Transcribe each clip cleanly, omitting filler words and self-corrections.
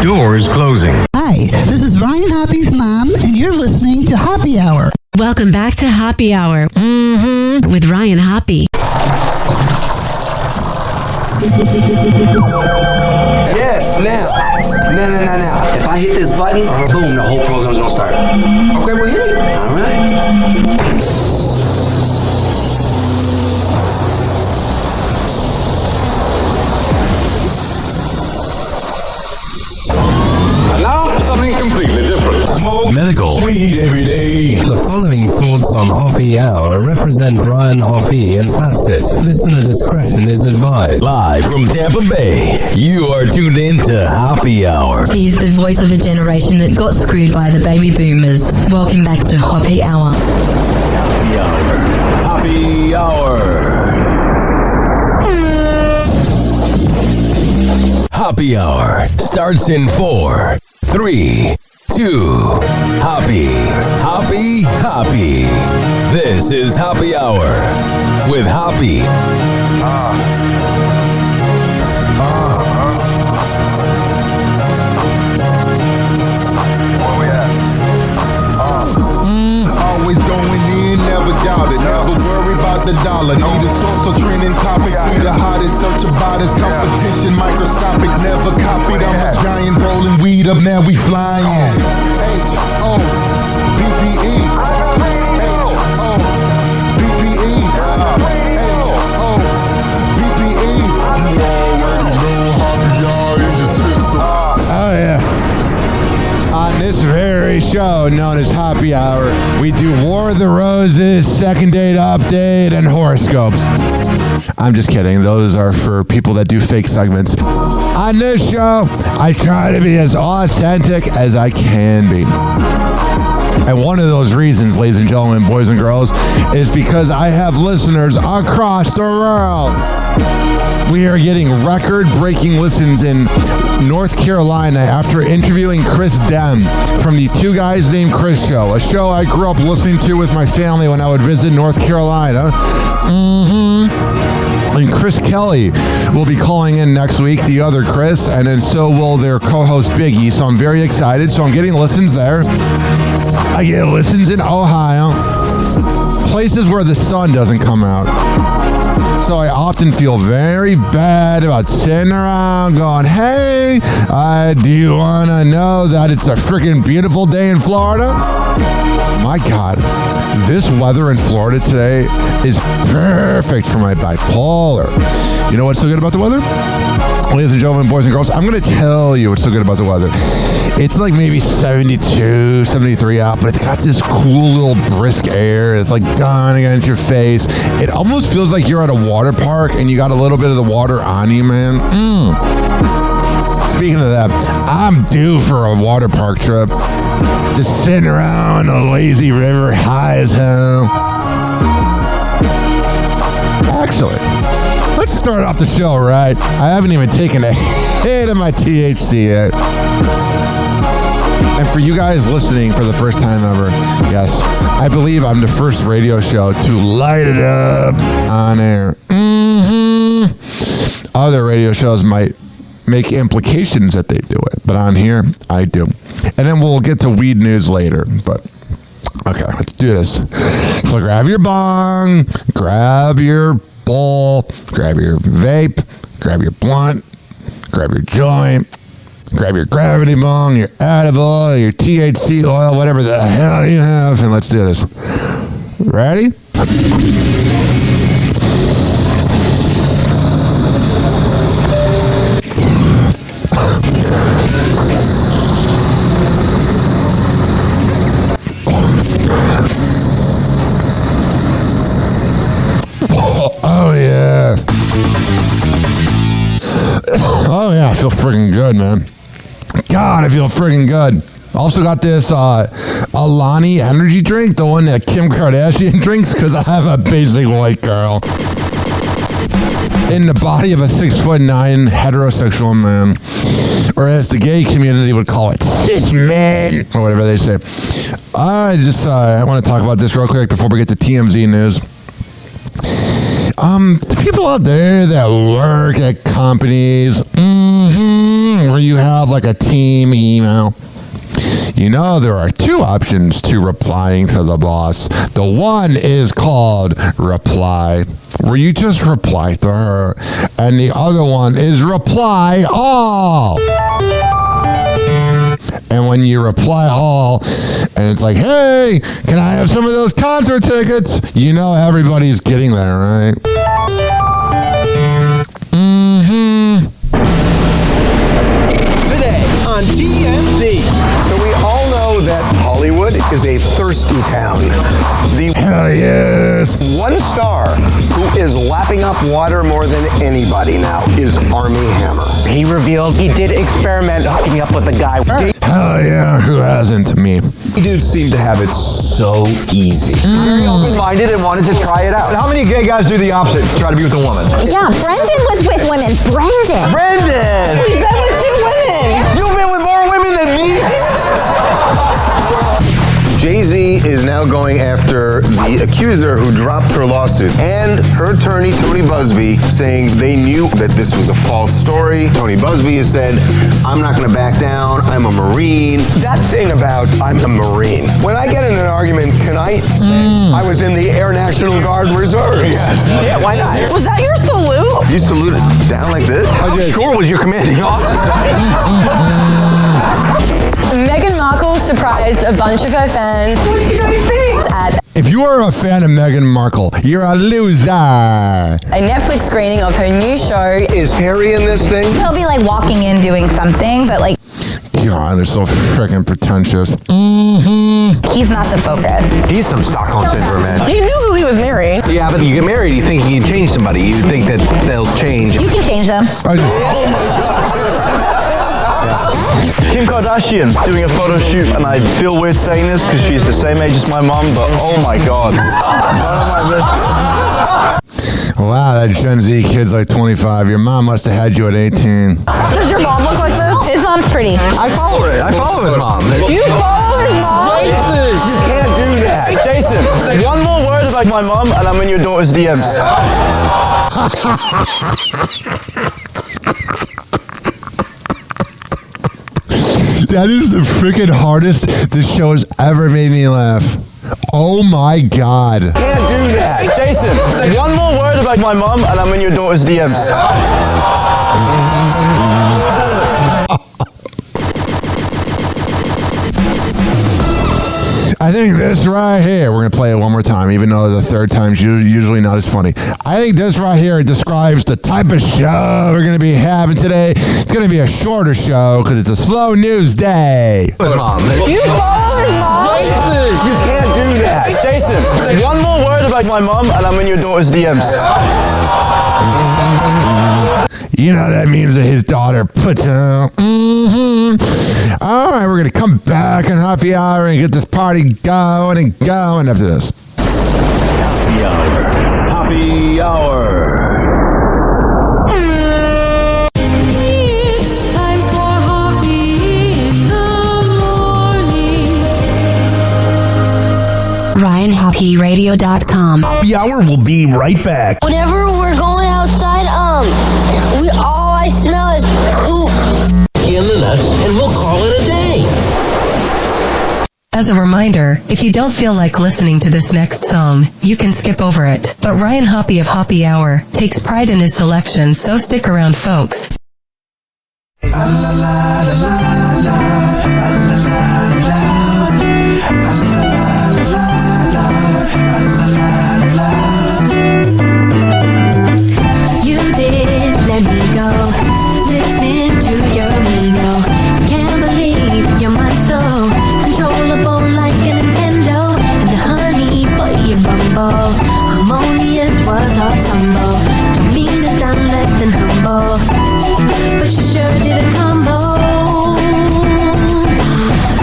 Doors closing. Hi, this is Ryan Hoppe's mom, and you're listening to Hoppe Hour. Welcome back to Hoppe Hour with Ryan Hoppe. Yes, now. Now. If I hit this button, boom, the whole program's gonna start. Okay, well, hit it. All right. Something completely different. Smoke medical weed every day. The following thoughts on Hoppe Hour represent Ryan Hoppe and that's it. Listener discretion is advised. Live from Tampa Bay, you are tuned in to Hoppe Hour. He's the voice of a generation that got screwed by the baby boomers. Welcome back to Hoppe Hour. Hoppe Hour. Hoppe Hour. Hoppe Hour starts in 4, 3, 2, Hoppe. This is Hoppe Hour with Hoppe. Where we at? Always going in, never doubt it. Never worry about the dollar. Need a source or trending topic. Be the hottest, search about his competition. Microscopic, never copied. I'm a giant rolling weed up, now we flying. H-O-P-P-E. H-O-P-P-E. H-O-P-P-E. You already know Hoppe Hour in the system. Oh yeah. On this very show known as Hoppe Hour, we do War of the Roses, second date update, and horoscopes. I'm just kidding. Those are for people that do fake segments. On this show, I try to be as authentic as I can be. And one of those reasons, ladies and gentlemen, boys and girls, is because I have listeners across the world. We are getting record-breaking listens in North Carolina after interviewing Chris Dem from the Two Guys Named Chris show, a show I grew up listening to with my family when I would visit North Carolina. And Chris Kelly will be calling in next week, the other Chris, and then so will their co-host Biggie. So I'm very excited. So I'm getting listens there. I get listens in Ohio, places where the sun doesn't come out. So I often feel very bad about sitting around going, hey, do you want to know that it's a freaking beautiful day in Florida? My God, this weather in Florida today is perfect for my bipolar. You know what's so good about the weather? Ladies and gentlemen, boys and girls, I'm going to tell you what's so good about the weather. It's like maybe 72, 73 out, but it's got this cool little brisk air. It's like going against your face. It almost feels like you're at a water park and you got a little bit of the water on you, man. Speaking of that, I'm due for a water park trip. Just sitting around a lazy river, high as hell. Actually, let's start off the show right. I haven't even taken a hit of my THC yet. And for you guys listening for the first time ever, yes, I believe I'm the first radio show to light it up on air. Other radio shows might make implications that they do it, but on here, I do. And then we'll get to weed news later, but okay, let's do this. So grab your bong, grab your bowl, grab your vape, grab your blunt, grab your joint, grab your gravity bong, your edible, your THC oil, whatever the hell you have, and let's do this. Ready? Oh yeah. Oh yeah, I feel freaking good, man. God, I feel freaking good. Also got this Alani energy drink, the one that Kim Kardashian drinks, because I have a basic white girl in the body of a 6'9" heterosexual man, or as the gay community would call it, cis men, or whatever they say. I want to talk about this real quick before we get to TMZ news. The people out there that work at companies where you have have like a team email. You know, there are two options to replying to the boss. The one is called reply, where you just reply to her. And the other one is reply all. And when you reply all, and it's like, hey, can I have some of those concert tickets? You know everybody's getting there, right? Today on TNT. So we all know that Hollywood is a thirsty town. The Hell yes. one star who is lapping up water more than anybody now is Armie Hammer. He revealed he did experiment hooking up with a guy. Hell yeah, who hasn't? Me. Dudes seem to have it so easy. Very open-minded and wanted to try it out. How many gay guys do the opposite? Try to be with a woman. Yeah, Brendan was with women. Brendan! He's been with 2 women. You've been with more women than me? Jay-Z is now going after the accuser who dropped her lawsuit and her attorney, Tony Busby, saying they knew that this was a false story. Tony Busby has said, I'm not going to back down. I'm a Marine. That thing about I'm a Marine. When I get in an argument, can I say I was in the Air National Guard Reserves? Yes. Yeah, why not? Was that your salute? You saluted down like this? How sure was your commanding officer? Meghan Markle surprised a bunch of her fans at If you are a fan of Meghan Markle, you're a loser. a Netflix screening of her new show. Is Harry in this thing? He'll be like walking in doing something, but like God, they're so freaking pretentious. he's not the focus. He's some Stockholm Syndrome, man. He knew who he was marrying. Yeah, but you get married, you think you can change somebody. You think that they'll change. You can change them. Kim Kardashian doing a photo shoot, and I feel weird saying this because she's the same age as my mom, but oh my god. Wow, that Gen Z kid's like 25. Your mom must have had you at 18. Does your mom look like this? His mom's pretty. I follow her. I follow his mom. You follow his mom? Jason! You can't do that. Jason, one more word about my mom, and I'm in your daughter's DMs. That is the freaking hardest this show has ever made me laugh. Oh my God. Can't do that. Jason, one more word about my mom, and I'm in your daughter's DMs. I think this right here, we're going to play it one more time, even though the third time's usually not as funny. I think this right here describes the type of show we're going to be having today. It's going to be a shorter show because it's a slow news day. His mom. You follow his mom? Jason! You can't do that. Jason, one more word about my mom, and I'm in your daughter's DMs. You know that means that his daughter puts out. All right, we're going to come back on Happy Hour and get this party going and going after this. Happy Hour. Happy Hour. It's time for Hoppe in the morning. RyanHoppeRadio.com. Happy Hour will be right back. Whenever we're going outside, all I smell is poop. In the nuts, and we'll call it a day. As a reminder, if you don't feel like listening to this next song, you can skip over it. But Ryan Hoppe of Happy Hour takes pride in his selection, so stick around, folks. You did let me go, listening to your ego. Can't believe your mind so controllable like a Nintendo. And the honey, boy, you bumble. Harmonious was our stumble. Don't mean to sound less than humble, but you sure did a combo.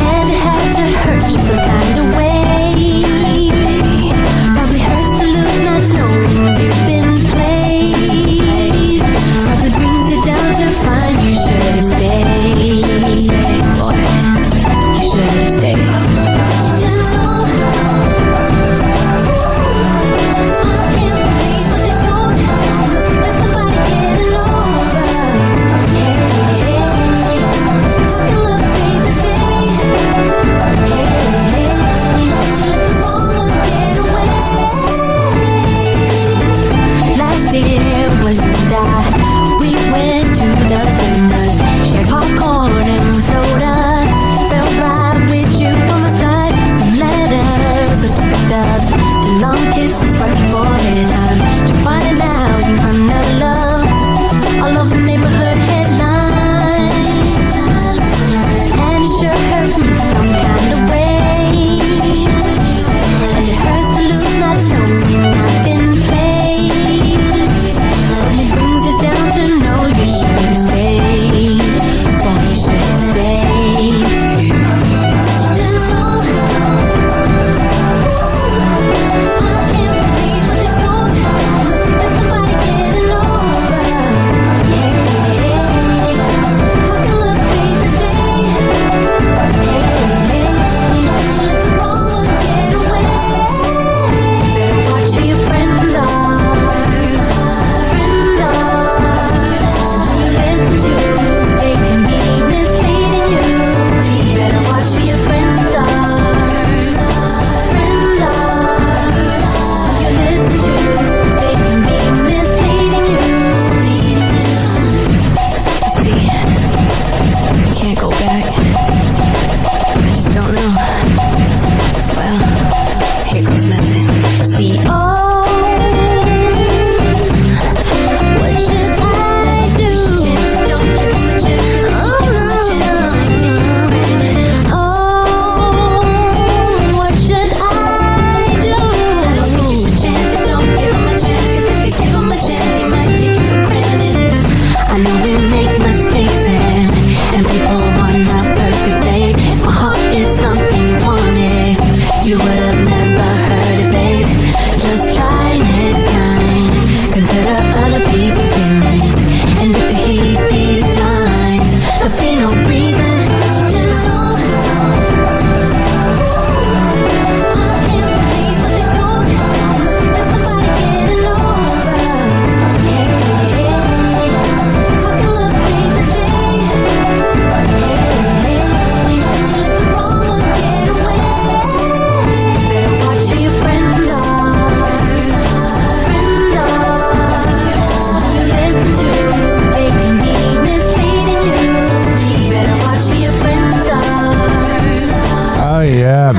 And it had to hurt just a kind of way.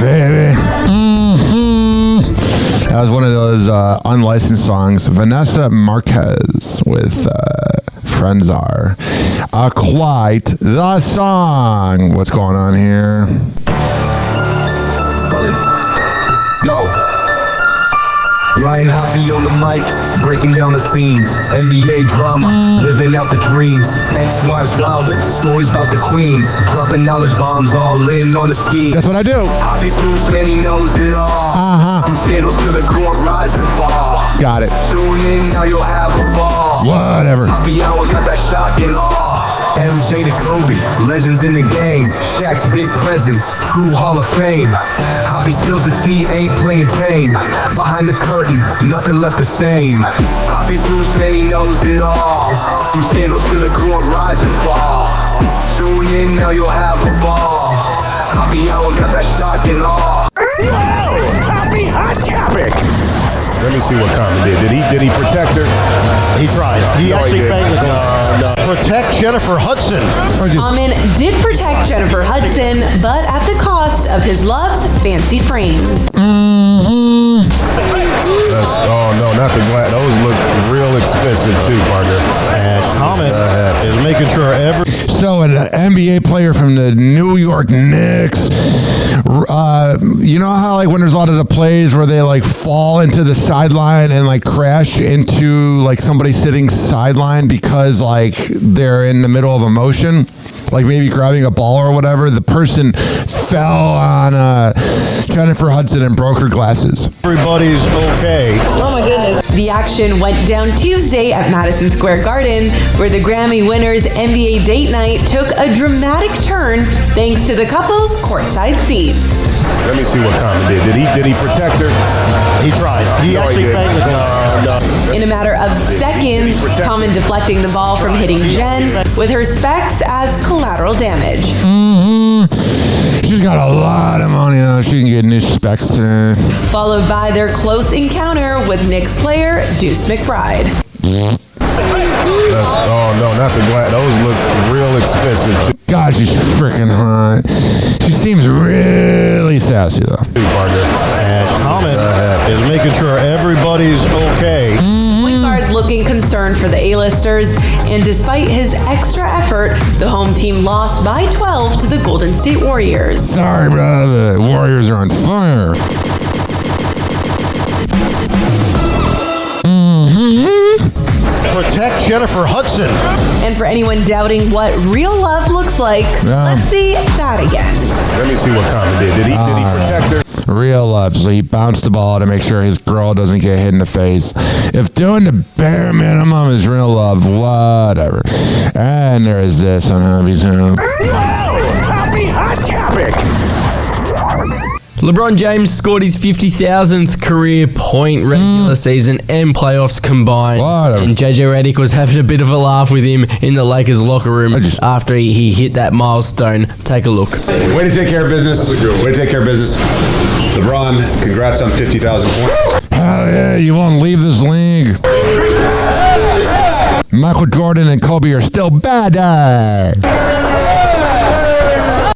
baby. That was one of those unlicensed songs. Vanessa Marquez with Friends Are. Quite the song. What's going on here? Yo. Ryan Hoppe on the mic, breaking down the scenes. NBA drama, living out the dreams. Ex-wives wilder, stories about the queens. Dropping knowledge bombs all in on the schemes. That's what I do. Hoppe swoops and he knows it all. From fiddles to the court, rise and fall. Got it. Tune in, now you'll have a ball. Whatever. Hoppe Hour got that shock and awe. MJ to Kobe, legends in the game. Shaq's big presence, true Hall of Fame. Hoppe spills the tea, ain't playing tame. Behind the curtain, nothing left the same. Hoppe swoops, man, he knows it all. From scandals to the court, rise and fall. Tune in, now you'll have a ball. Hoppe Hour got that shock and awe. Hoppe hot topic. Let me see what Carmen did. Did he protect her? He tried. He actually banged the glove. Protect Jennifer Hudson. Common did protect Jennifer Hudson, but at the cost of his love's fancy frames. Oh no, not the glass. Those look real expensive too, partner. And Common is making sure every. So an NBA player from the New York Knicks. You know how like when there's a lot of the plays where they like fall into the sideline and like crash into like somebody sitting sideline because like they're in the middle of a motion, like maybe grabbing a ball or whatever. The person fell on Jennifer Hudson and broke her glasses. Everybody's okay. Oh my goodness. The action went down Tuesday at Madison Square Garden, where the Grammy winners' NBA date night took a dramatic turn thanks to the couple's courtside seats. Let me see what Carmen did. Did he protect her? He tried. He actually banged the glove. In a matter of seconds, Common deflecting the ball from hitting Jen with her specs as collateral damage. She's got a lot of money now. She can get new specs today. Followed by their close encounter with Knicks player Deuce McBride. Oh no, not the glass. Those look real expensive too. God, she's freaking hot. She seems really sassy though. And Common is making sure everybody's okay. Wingard looking concerned for the A-listers, and despite his extra effort, the home team lost by 12 to the Golden State Warriors. Sorry, brother. The Warriors are on fire. Protect Jennifer Hudson. And for anyone doubting what real love looks like, let's see that again. Let me see what Carmen did. Did he protect her? Real love. So he bounced the ball to make sure his girl doesn't get hit in the face. If doing the bare minimum is real love, whatever. And there is this on Hobby's Hoop. Hoppe hot topic. LeBron James scored his 50,000th career point regular season and playoffs combined. And JJ Redick was having a bit of a laugh with him in the Lakers locker room after he hit that milestone. Take a look. Way to take care of business. Way to take care of business. LeBron, congrats on 50,000 points. Hell yeah, you won't leave this league. Michael Jordan and Kobe are still bad.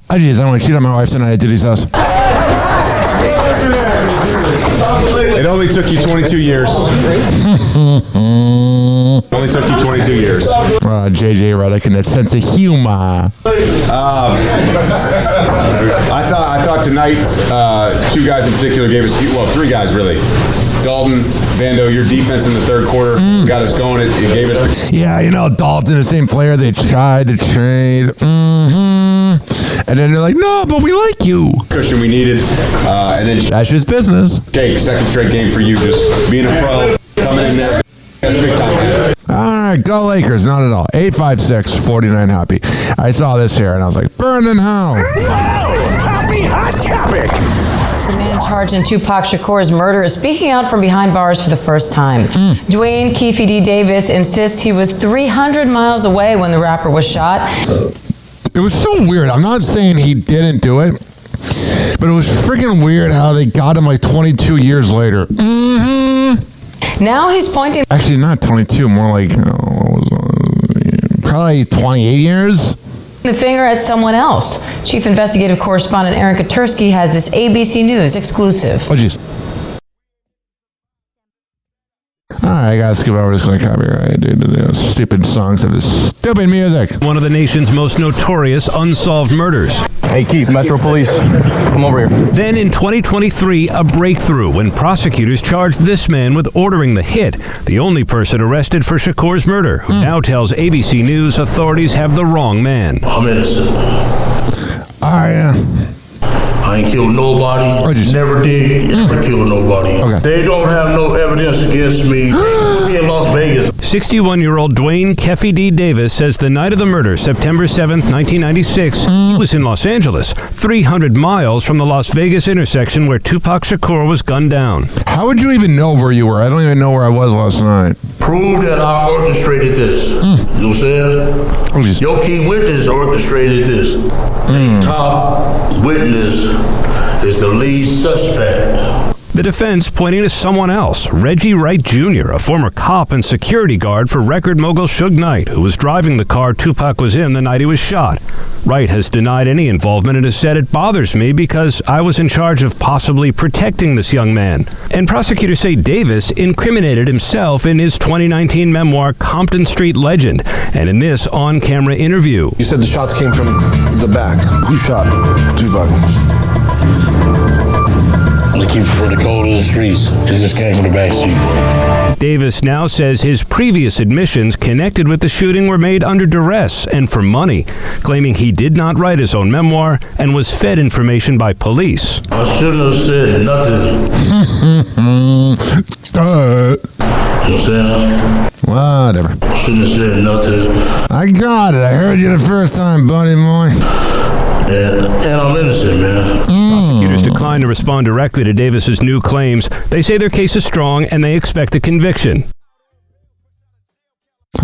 I just don't want to cheat on my wife tonight at Diddy's house. It only took you 22 years. Only took you 22 years. JJ Redick and that sense of humor. I thought tonight, two guys in particular gave us, well, three guys really. Dalton, Vando, your defense in the third quarter got us going. It gave us. Yeah, you know, Dalton, the same player they tried to trade. And then they're like, no, but we like you. Cushion we needed. And then that's just business. Jake, second straight game for you, just being a pro, coming in there. That's big time. All right, go Lakers. Not at all. 856-49-HOPPY. I saw this here and I was like, burn in hell. Hoppe hot topic. The man charged in Tupac Shakur's murder is speaking out from behind bars for the first time. Dwayne Keefe D. Davis insists he was 300 miles away when the rapper was shot. It was so weird. I'm not saying he didn't do it, but it was freaking weird how they got him like 22 years later. Now he's pointing... Actually, not 22, more like, probably 28 years. the finger at someone else. Chief Investigative Correspondent Aaron Katursky has this ABC News exclusive. Oh, jeez. Alright, guys, skip over. Just going to copyright. Stupid songs have this stupid music. One of the nation's most notorious unsolved murders. Hey, Keith, Metro Police, come over here. Then in 2023, a breakthrough when prosecutors charged this man with ordering the hit, the only person arrested for Shakur's murder, who now tells ABC News authorities have the wrong man. I'm innocent. I ain't killed nobody. Never did ever kill nobody. Okay. They don't have no evidence against me. Me in Las Vegas. 61-year-old Dwayne Keffy D. Davis says the night of the murder, September 7th, 1996, he was in Los Angeles, 300 miles from the Las Vegas intersection where Tupac Shakur was gunned down. How would you even know where you were? I don't even know where I was last night. Prove that I orchestrated this. You know what I'm saying? Your key witness orchestrated this. The top witness is the lead suspect. The defense pointing to someone else, Reggie Wright Jr., a former cop and security guard for record mogul Suge Knight, who was driving the car Tupac was in the night he was shot. Wright has denied any involvement and has said it bothers me because I was in charge of possibly protecting this young man. And prosecutors say Davis incriminated himself in his 2019 memoir, Compton Street Legend, and in this on-camera interview. You said the shots came from the back. Who shot Tupac? They keep it for the cold of the streets. It just came from the back seat. Davis now says his previous admissions connected with the shooting were made under duress and for money, claiming he did not write his own memoir and was fed information by police. I shouldn't have said nothing. You know what I'm saying? Whatever. I shouldn't have said nothing. I got it. I heard you the first time, buddy boy. And I'm innocent, man. Prosecutors declined to respond directly to Davis's new claims. They say their case is strong and they expect a conviction.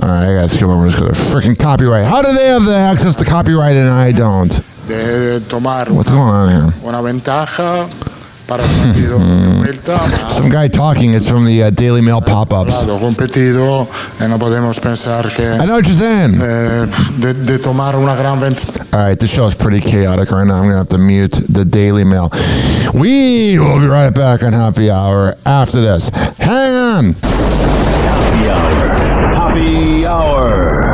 All right, I got to skip over this because of freaking copyright. How do they have the access to copyright and I don't? What's going on here? Una ventaja para el partido vuelta. Some guy talking. It's from the Daily Mail pop-ups. Competido, no podemos pensar que. I know what you're saying. De tomar una gran ventaja. All right, this show is pretty chaotic right now. I'm going to have to mute the Daily Mail. We will be right back on Happy Hour after this. Hang on. Happy Hour. Happy Hour.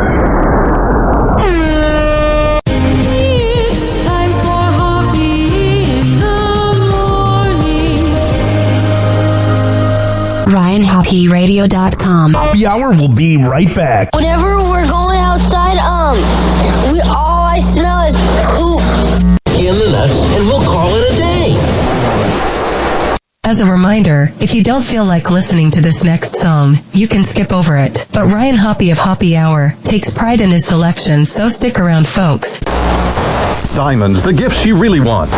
RyanHappyRadio.com. Happy Hour will be right back. Whenever we're going outside, all I smell is poop. In the nuts, and we'll call it a day. As a reminder, if you don't feel like listening to this next song, you can skip over it. But Ryan Hoppe of Happy Hour takes pride in his selection, so stick around, folks. Diamonds, the gifts you really want.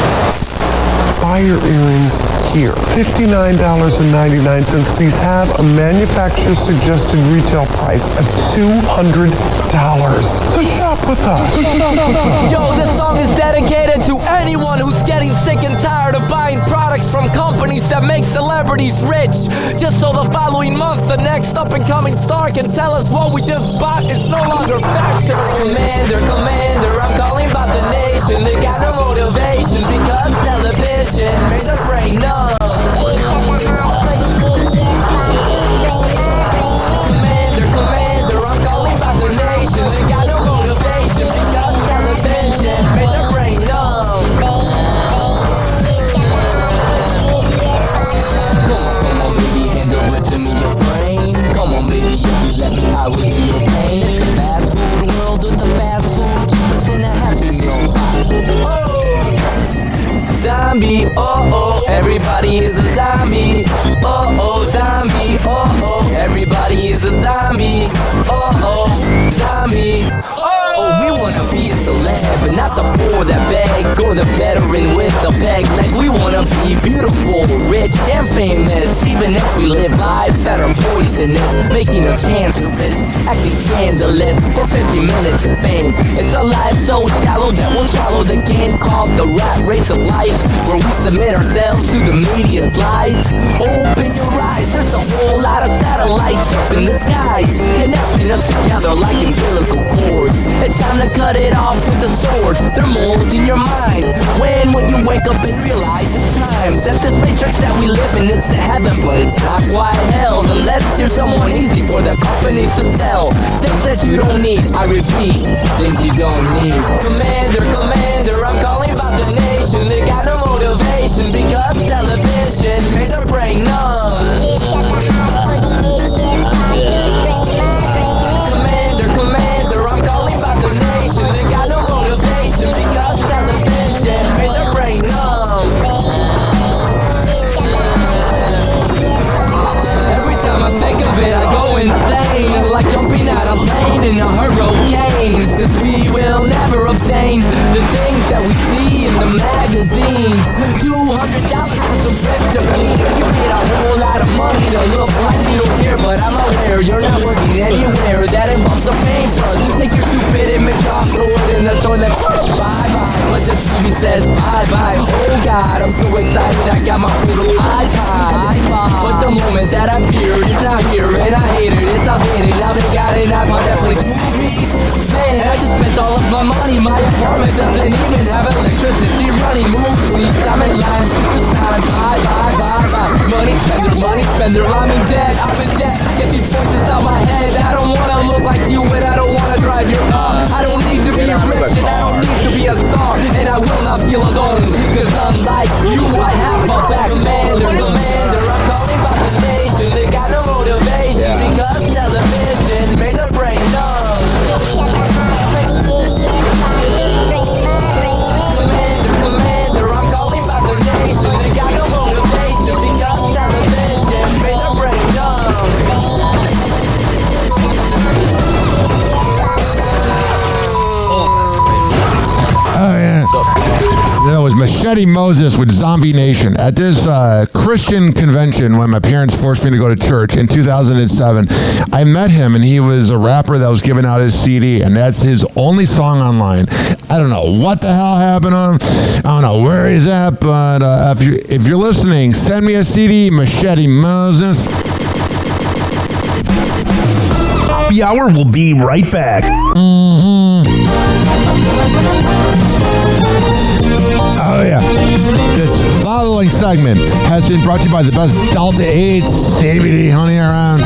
Buy your earrings here. $59.99. These have a manufacturer's suggested retail price of $200. So shop with us. Yo, this song is dedicated to anyone who's getting sick and tired of buying products from companies that make celebrities rich. Just so the following month, the next up-and-coming star can tell us what we just bought is no longer fashion. Commander, I'm calling about the nation. They got no motivation because television made the brain numb. Commander, I'm calling about the nation. They got no motivation because television made the brain numb. Come on, baby, hand the rhythm in your brain. Come on, baby, if you let me, I will do your pain. The fast food world is the fast food, just in a happy meal box. Zombie, oh, everybody is a zombie. Oh, zombie, oh, everybody is a zombie. Oh, zombie. Oh, we wanna be a celeb, but not the poor that beg. Going to veteran with a peg leg. We wanna be beautiful, rich, and famous. Even if we live lives that are poisonous, making us cancerous, acting scandalous for 50 minutes of fame. It's a life so shallow. hollow that will swallow the game called the rat race of life, where we submit ourselves to the media's lies. Open your eyes, there's a whole lot of satellites up in the skies, connecting us together like umbilical cords. It's time to cut it off with the sword. They're molding your mind. When will you wake up and realize it's time that this matrix that we live in is the heaven, but it's not quite hell unless you're someone easy for the companies to sell. Things that you don't need, I repeat, things you don't need. Commander, commander, I'm calling about the nation. They got no motivation because television made their brain numb. Commander, commander, I'm calling about the nation. They got no motivation because television made their brain numb. Every time I think of it, I go insane, like jumping out of plane in a hurricane. Cause we will never obtain the things that we see in the magazines. $200 for some ripped up jeans. You paid a whole lot of money to look like you don't care, but I'm aware you're not working anywhere that involves a paintbrush. Take your stupid image off, throw it in the toilet, push bye-bye. But the TV says bye-bye. Oh God, I'm so excited, I got my little iPod. But the moment that I feared, it's not here, and I hate it, it's outdated. Now they got an iPod that plays movies. Man, I just spent all of my money. My apartment doesn't even have electricity running. Move, please, I'm in line. Time, bye, bye, bye, bye. Money spender, I'm in debt, Get these voices out my head. I don't wanna look like you, and I don't wanna drive your car. I don't need to be rich, and I don't need to be a star. And I will not feel alone, cause unlike you, I have a back. Commander, commander, I'm calling about the nation. They got no motivation because television made the brain numb. Commander, I'm calling about the nation. They got no motivation because television made the brain numb. Oh, yeah. That was Machete Moses with Zombie Nation. At this Christian convention, when my parents forced me to go to church in 2007, I met him, and he was a rapper that was giving out his CD, and that's his only song online. I don't know what the hell happened to him. I don't know where he's at, but if you're listening, send me a CD, Machete Moses. Happy Hour will be right back. Oh, yeah. This following segment has been brought to you by the best Delta 8 CBD honey around.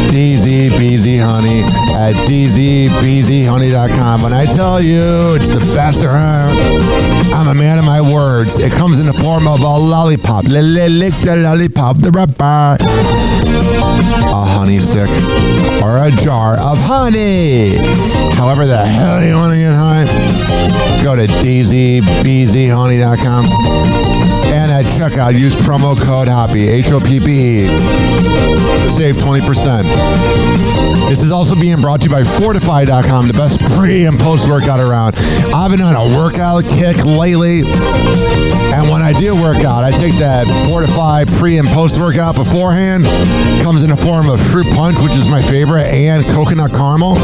DZBZ Honey at DZBZHoney.com. When I tell you it's the best around, I'm a man of my words. It comes in the form of a lollipop. Lick the lollipop, the rapper. A honey stick or a jar of honey. However the hell you want to get high, go to DZBZHoney.com. And at checkout, use promo code HOPPE, HOPPE, to save 20%. This is also being brought to you by Fortify.com, the best pre- and post-workout around. I've been on a workout kick lately, and when I do work out, I take that Fortify pre- and post-workout beforehand. It comes in the form of fruit punch, which is my favorite, and coconut caramel.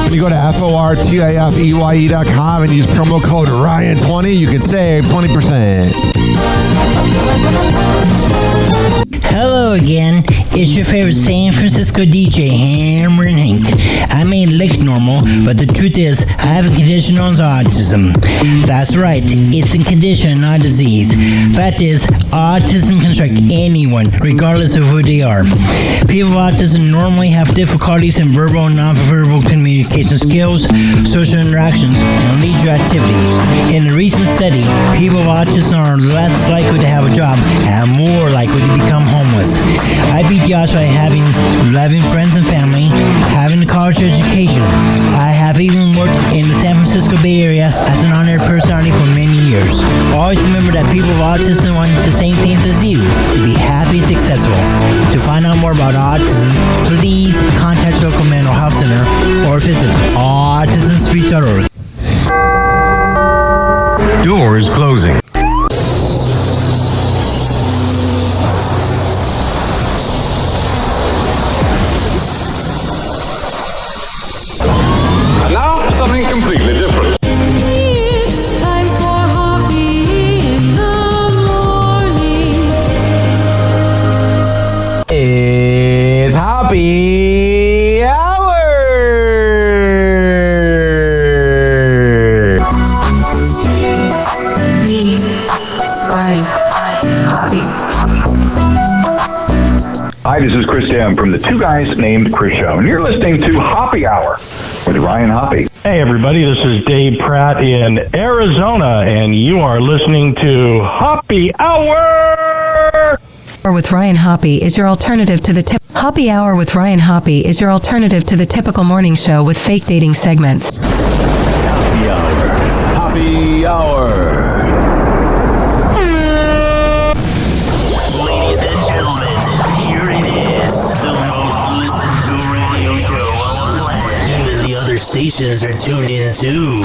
When you go to FORTIFEYE.com and use promo code RYAN20, you can save 20%. Hello again, it's your favorite San Francisco DJ, Hammer and Hank. I may look normal, but the truth is, I have a condition known as autism. That's right, it's a condition, not a disease. Fact is, autism can strike anyone, regardless of who they are. People with autism normally have difficulties in verbal and non-verbal communication skills, social interactions, and leisure activities. In a recent study, people with autism are less likely to have a job and more likely to become homeless. I beat the odds by having loving friends and family, having a college education. I have even worked in the San Francisco Bay Area as an honored personality for many years. Always remember that people with autism want the same things as you, to be happy and successful. To find out more about autism, please contact your local mental health center or visit autismspeech.org. Doors closing. And now, something completely different. Hi, this is Chris Dam from the Two Guys Named Chris Show, and you're listening to Hoppe Hour with Ryan Hoppe. Hey, everybody, this is Dave Pratt in Arizona, and you are listening to Hoppe Hour! Or with Ryan Hoppe is your alternative to the Hoppe Hour with Ryan Hoppe is your alternative to the typical morning show with fake dating segments. Hoppe Hour. Hoppe Hour. Ladies and gentlemen, here it is, the most listened to radio show on the land. Even the other stations are tuned in too.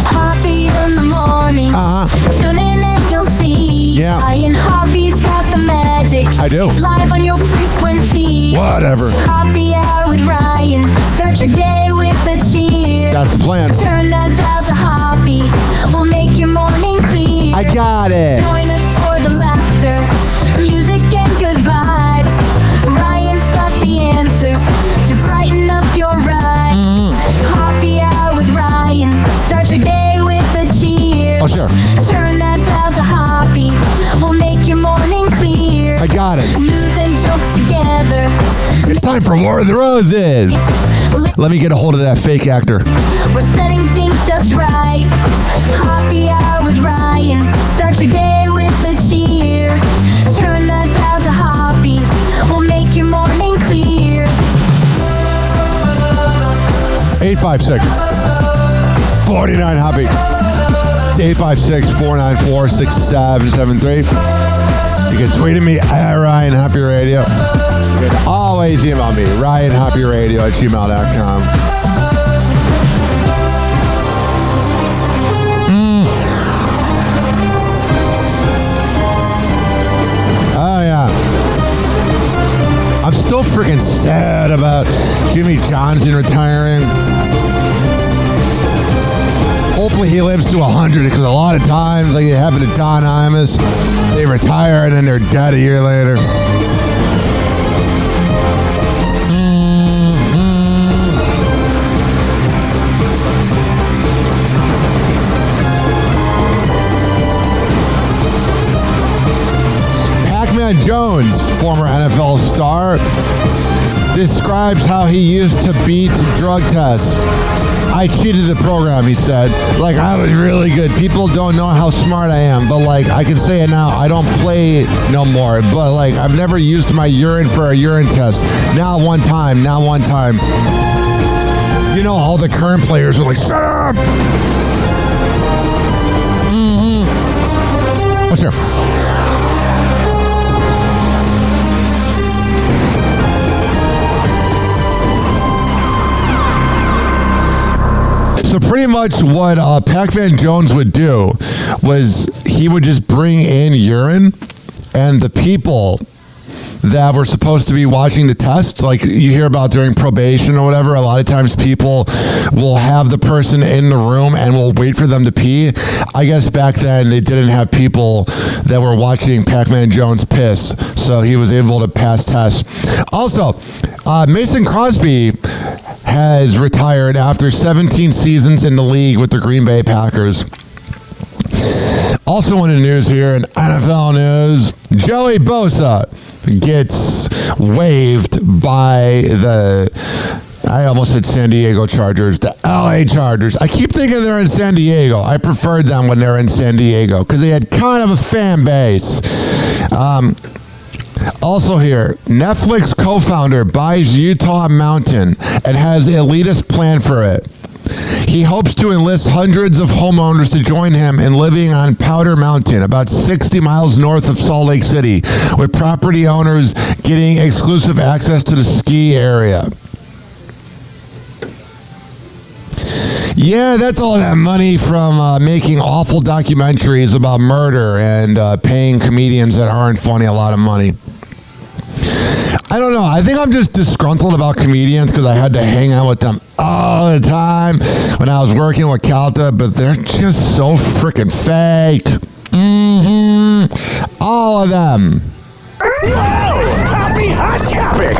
Hoppe in the morning. Tune in and you'll see. Yeah. Ryan Hoppe's got the magic. I do. It's live on your frequency. Whatever. Hoppe Hour with Ryan. Start your day with a cheer. That's the plan. Turn that dial to Hoppe. We'll make your morning clear. I got it. Join us for the laughter, music and good vibes. Ryan's got the answers to brighten up your ride. Hoppe Hour with Ryan. Start your day with a cheer. Oh, sure. Turn that dial to Hoppe. We'll make your morning clear. I got it. News and jokes together. It's time for War of the Roses. Let me get a hold of that fake actor. We're setting things just right. Hoppe Hour with Ryan. Start your day with a cheer. Turn that dial to Hoppe. We'll make your morning clear. 856 49 Hoppe. It's 856 494 6773. You can tweet at me at Ryan Hoppe Radio. You can always email me, RyanHoppeRadio@gmail.com. Oh, yeah. I'm still freaking sad about Jimmy Johnson retiring. Hopefully he lives to 100, because a lot of times, like it happened to Don Imus, they retire and then they're dead a year later. Pac-Man Jones, former NFL star, describes how he used to beat drug tests. I cheated the program, he said. Like, I was really good. People don't know how smart I am, but like, I can say it now. I don't play no more, but like, I've never used my urine for a urine test. Now one time. You know, all the current players are like, shut up! Oh, sure. So pretty much what Pac-Man Jones would do was he would just bring in urine, and the people that were supposed to be watching the tests, like you hear about during probation or whatever, a lot of times people will have the person in the room and will wait for them to pee. I guess back then they didn't have people that were watching Pac-Man Jones piss, so he was able to pass tests. Also, Mason Crosby has retired after 17 seasons in the league with the Green Bay Packers. Also in the news here in NFL news, Joey Bosa gets waived by I almost said San Diego Chargers, the LA Chargers. I keep thinking they're in San Diego. I preferred them when they're in San Diego because they had kind of a fan base. Also here, Netflix co-founder buys Utah Mountain and has elitist plan for it. He hopes to enlist hundreds of homeowners to join him in living on Powder Mountain, about 60 miles north of Salt Lake City, with property owners getting exclusive access to the ski area. Yeah, that's all that money from making awful documentaries about murder and paying comedians that aren't funny a lot of money. I don't know. I think I'm just disgruntled about comedians because I had to hang out with them all the time when I was working with Calta, but they're just so freaking fake. All of them. Happy Hot Topic.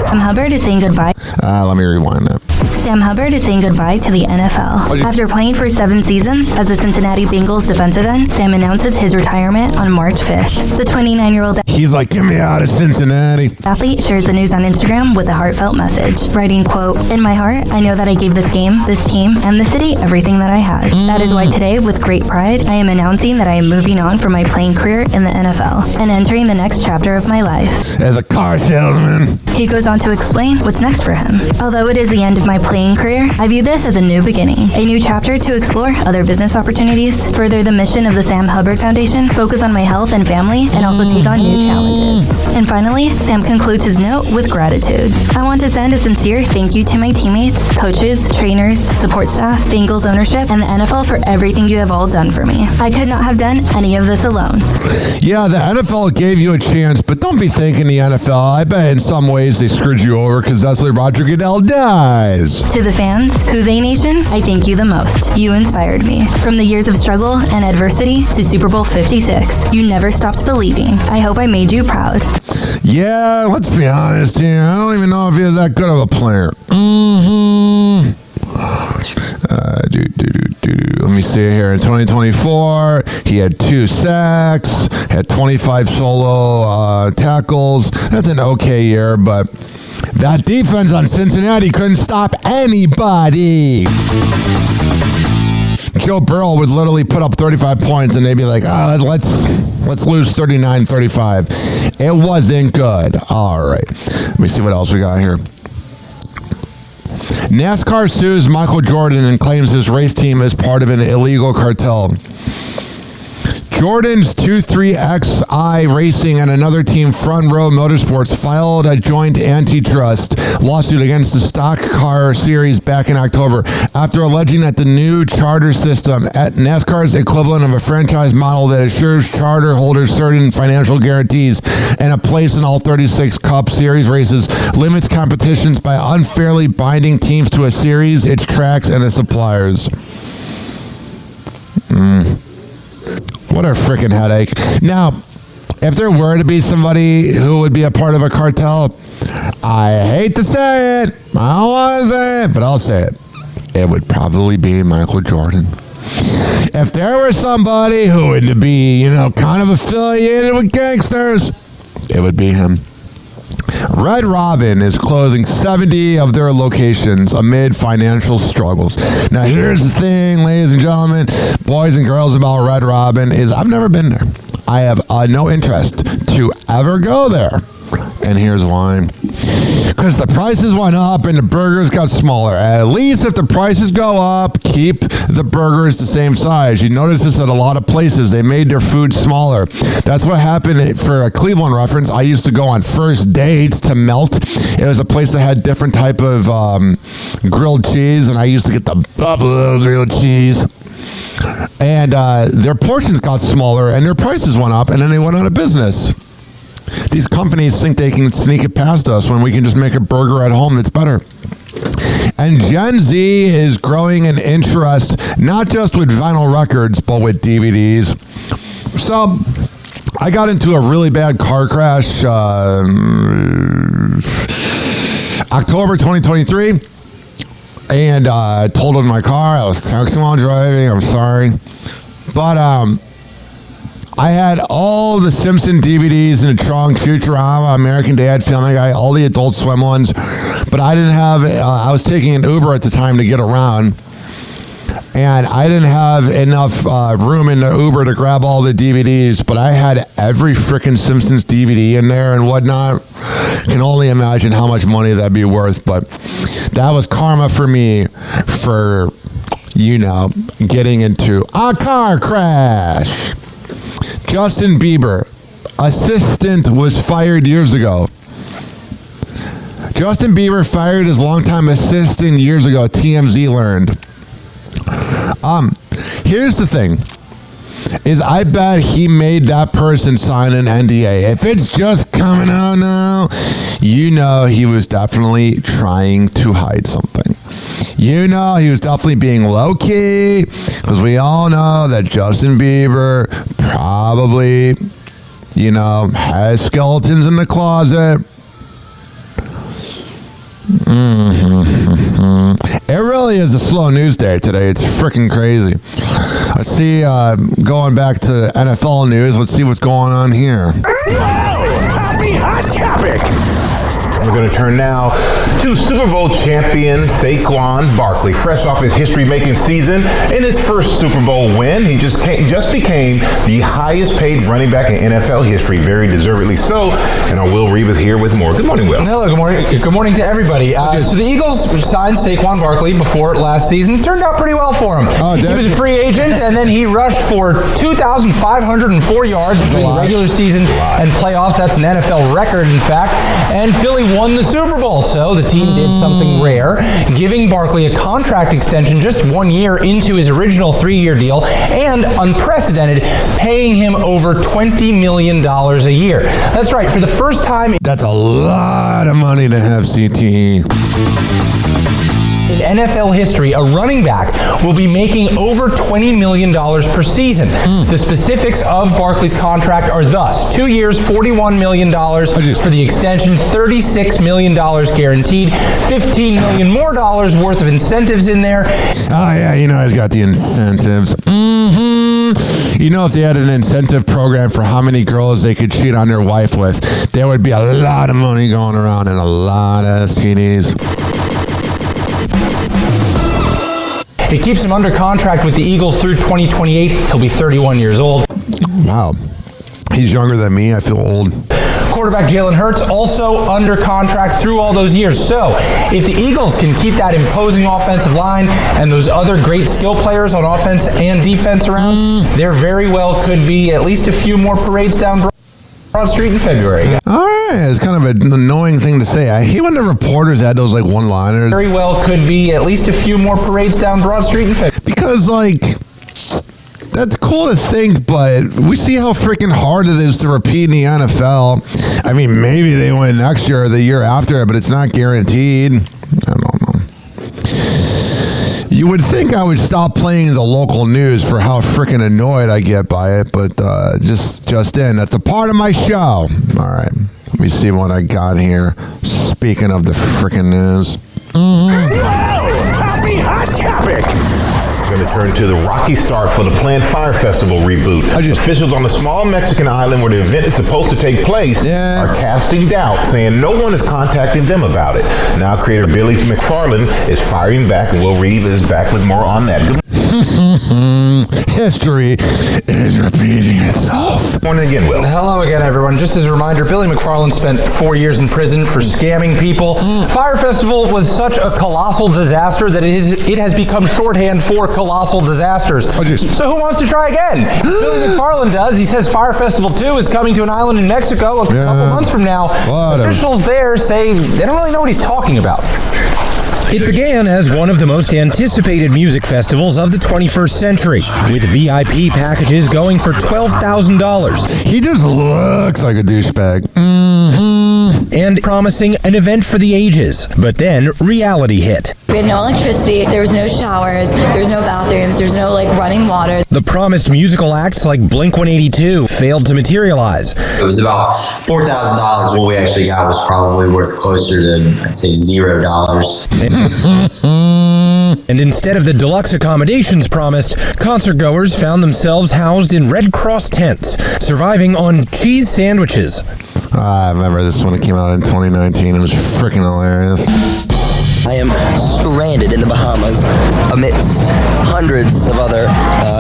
Hubbard is saying goodbye. Let me rewind that. Sam Hubbard is saying goodbye to the NFL. After playing for 7 seasons as a Cincinnati Bengals defensive end, Sam announces his retirement on March 5th. The 29-year-old He's like, get me out of Cincinnati. athlete shares the news on Instagram with a heartfelt message, writing, quote, "In my heart, I know that I gave this game, this team, and the city everything that I had. That is why today, with great pride, I am announcing that I am moving on from my playing career in the NFL and entering the next chapter of my life." As a car salesman. He goes on to explain what's next for him. "Although it is the end of my playing career, I view this as a new beginning, a new chapter to explore other business opportunities, further the mission of the Sam Hubbard Foundation, focus on my health and family, and also take on new challenges." And finally, Sam concludes his note with gratitude. "I want to send a sincere thank you to my teammates, coaches, trainers, support staff, Bengals ownership, and the NFL for everything you have all done for me. I could not have done any of this alone." Yeah, the NFL gave you a chance, but don't be thinking the NFL. I bet in some ways they screwed you over because that's where Roger Goodell dies. To the fans, Who's A Nation, I thank you the most. You inspired me. From the years of struggle and adversity to Super Bowl 56, you never stopped believing. I hope I made you proud. Yeah, let's be honest here. I don't even know if you're that good of a player. Let me see here. In 2024, he had 2 sacks, had 25 solo tackles. That's an okay year, but that defense on Cincinnati couldn't stop anybody. Joe Burrow would literally put up 35 points and they'd be like, let's lose 39-35. It wasn't good. All right. Let me see what else we got here. NASCAR sues Michael Jordan and claims his race team is part of an illegal cartel. Jordan's 23XI Racing and another team, Front Row Motorsports, filed a joint antitrust lawsuit against the stock car series back in October after alleging that the new charter system, at NASCAR's equivalent of a franchise model that assures charter holders certain financial guarantees and a place in all 36 Cup Series races, limits competitions by unfairly binding teams to a series, its tracks, and its suppliers. What a freaking headache. Now, if there were to be somebody who would be a part of a cartel, I hate to say it, I don't want to say it, but I'll say it. It would probably be Michael Jordan. If there were somebody who would be, kind of affiliated with gangsters, it would be him. Red Robin is closing 70 of their locations amid financial struggles. Now, here's the thing, ladies and gentlemen, boys and girls, about Red Robin is I've never been there. I have no interest to ever go there. And here's why. Because the prices went up and the burgers got smaller. At least if the prices go up, keep the burgers the same size. You notice this at a lot of places. They made their food smaller. That's what happened. For a Cleveland reference, I used to go on first dates to Melt. It was a place that had different type of grilled cheese, and I used to get the buffalo grilled cheese. And their portions got smaller, and their prices went up, and then they went out of business. These companies think they can sneak it past us when we can just make a burger at home that's better. And Gen Z is growing an interest, not just with vinyl records, but with DVDs. So, I got into a really bad car crash October 2023. And I totaled my car. I was texting while driving. I'm sorry. But, I had all the Simpson DVDs in the trunk, Futurama, American Dad, Family Guy, all the Adult Swim ones. But I didn't have, I was taking an Uber at the time to get around. And I didn't have enough room in the Uber to grab all the DVDs. But I had every freaking Simpsons DVD in there and whatnot. Can only imagine how much money that'd be worth. But that was karma for me for, getting into a car crash. Justin Bieber, assistant, was fired years ago. Justin Bieber fired his longtime assistant years ago, TMZ learned. Here's the thing, is I bet he made that person sign an NDA. If it's just coming out now, he was definitely trying to hide something. He was definitely being low-key, because we all know that Justin Bieber probably, has skeletons in the closet. It really is a slow news day today. It's freaking crazy. Let's see, going back to NFL news, let's see what's going on here. Happy Hot Topic. We're going to turn now to Super Bowl champion Saquon Barkley. Fresh off his history-making season in his first Super Bowl win, he just became the highest-paid running back in NFL history, very deservedly so. And our Will Reeve is here with more. Good morning, Will. Hello, good morning. Good morning to everybody. So the Eagles signed Saquon Barkley before last season. Turned out pretty well for him. He was a free agent, and then he rushed for 2,504 yards between the regular season and playoffs. That's an NFL record, in fact. And Philly won the Super Bowl, so the team did something rare, giving Barkley a contract extension just 1 year into his original 3-year deal, and unprecedented, paying him over $20 million a year. That's right, for the first time... That's a lot of money to have, CT. In NFL history, a running back will be making over $20 million per season. The specifics of Barkley's contract are thus: 2 years, $41 million for the extension, $36 million guaranteed, $15 million more worth of incentives in there. Oh, yeah, you know he's got the incentives. You know, if they had an incentive program for how many girls they could cheat on their wife with, there would be a lot of money going around and a lot of STDs. It keeps him under contract with the Eagles through 2028. He'll be 31 years old. Wow. He's younger than me. I feel old. Quarterback Jalen Hurts also under contract through all those years. So if the Eagles can keep that imposing offensive line and those other great skill players on offense and defense around, there very well could be at least a few more parades down Broad Street in February. All right, it's kind of an annoying thing to say. I hate when the reporters add those like one-liners. Very well could be at least a few more parades down Broad Street in February. Because like, that's cool to think, but we see how freaking hard it is to repeat in the NFL. I mean, maybe they win next year or the year after, but it's not guaranteed. I don't know. You would think I would stop playing the local news for how freaking annoyed I get by it, but just in. That's a part of my show. All right. Let me see what I got here. Speaking of the freaking news. Happy Hot Topic. We're going to turn to the rocky start for the planned Fire Festival reboot. Officials on the small Mexican island where the event is supposed to take place are casting doubt, saying no one is contacting them about it. Now creator Billy McFarland is firing back, and Will Reeve is back with more on that. History is repeating itself. Morning again, Will. Hello again, everyone. Just as a reminder, Billy McFarland spent 4 years in prison for scamming people. Fire Festival was such a colossal disaster that it has become shorthand for colossal disasters. So who wants to try again? Billy McFarland does. He says Fire Festival 2 is coming to an island in Mexico a couple months from now. Officials there say they don't really know what he's talking about. It began as one of the most anticipated music festivals of the 21st century, with VIP packages going for $12,000. He just looks like a douchebag. And promising an event for the ages. But then reality hit. We had no electricity, there was no showers, there was no bathrooms, there was no running water. The promised musical acts like Blink-182 failed to materialize. It was about $4,000. What we actually got was probably worth closer to, I'd say, $0. And instead of the deluxe accommodations promised, concertgoers found themselves housed in Red Cross tents, surviving on cheese sandwiches. I remember this when it came out in 2019. It was freaking hilarious. I am stranded in the Bahamas amidst hundreds of other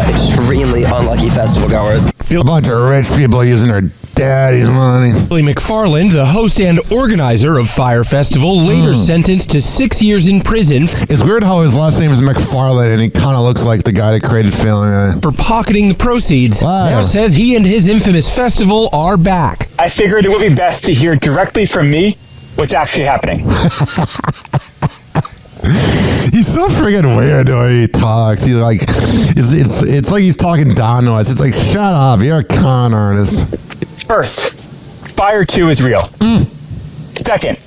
extremely unlucky festival goers. A bunch of rich people using their daddy's money. Billy McFarland, the host and organizer of Fire Festival, later sentenced to 6 years in prison. It's weird how his last name is McFarland and he kind of looks like the guy that created Family. For pocketing the proceeds. Now says he and his infamous festival are back. I figured it would be best to hear directly from me what's actually happening. He's so friggin' weird the way he talks. He's like, it's like he's talking down to us. It's like, shut up, you're a con artist. First, Fire 2 is real. Second,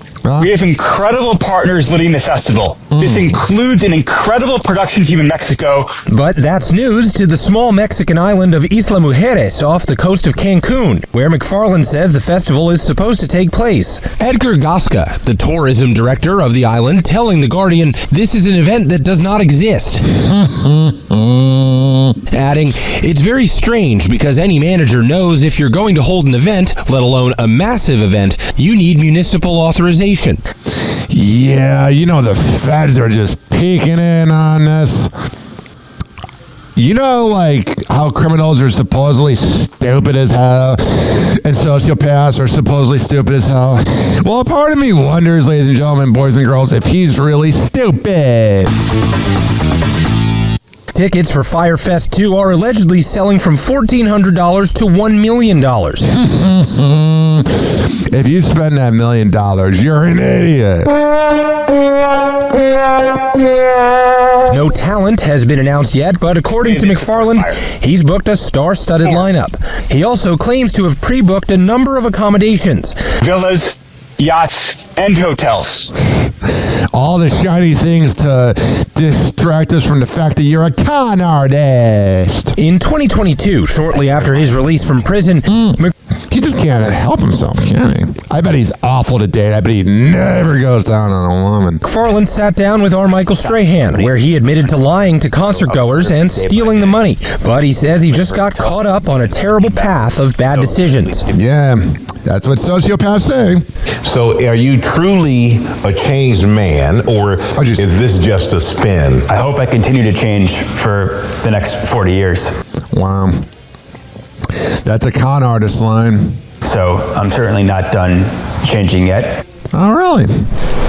We have incredible partners leading the festival. This includes an incredible production team in Mexico. But that's news to the small Mexican island of Isla Mujeres off the coast of Cancun, where McFarland says the festival is supposed to take place. Edgar Gasca, the tourism director of the island, telling The Guardian this is an event that does not exist. Adding, it's very strange because any manager knows if you're going to hold an event, let alone a massive event, you need municipal authorization. Yeah, you know the feds are just peeking in on this. You know, like, how criminals are supposedly stupid as hell and sociopaths are supposedly stupid as hell? Well, part of me wonders, ladies and gentlemen, boys and girls, if he's really stupid. Tickets for Firefest 2 are allegedly selling from $1,400 to $1 million. If you spend that $1 million, you're an idiot. No talent has been announced yet, but according to McFarland, he's booked a star-studded lineup. He also claims to have pre-booked a number of accommodations. Villas, yachts, and hotels. All the shiny things to distract us from the fact that you're a con artist. In 2022, shortly after his release from prison, he just can't help himself, can he? I bet he's awful to date. I bet he never goes down on a woman. McFarland sat down with Michael Strahan, where he admitted to lying to concert goers and stealing the money. But he says he just got caught up on a terrible path of bad decisions. Yeah, that's what sociopaths say. So are you truly a changed man, or is this just a spin? I hope I continue to change for the next 40 years. Wow. That's a con artist line. So I'm certainly not done changing yet. Oh, really?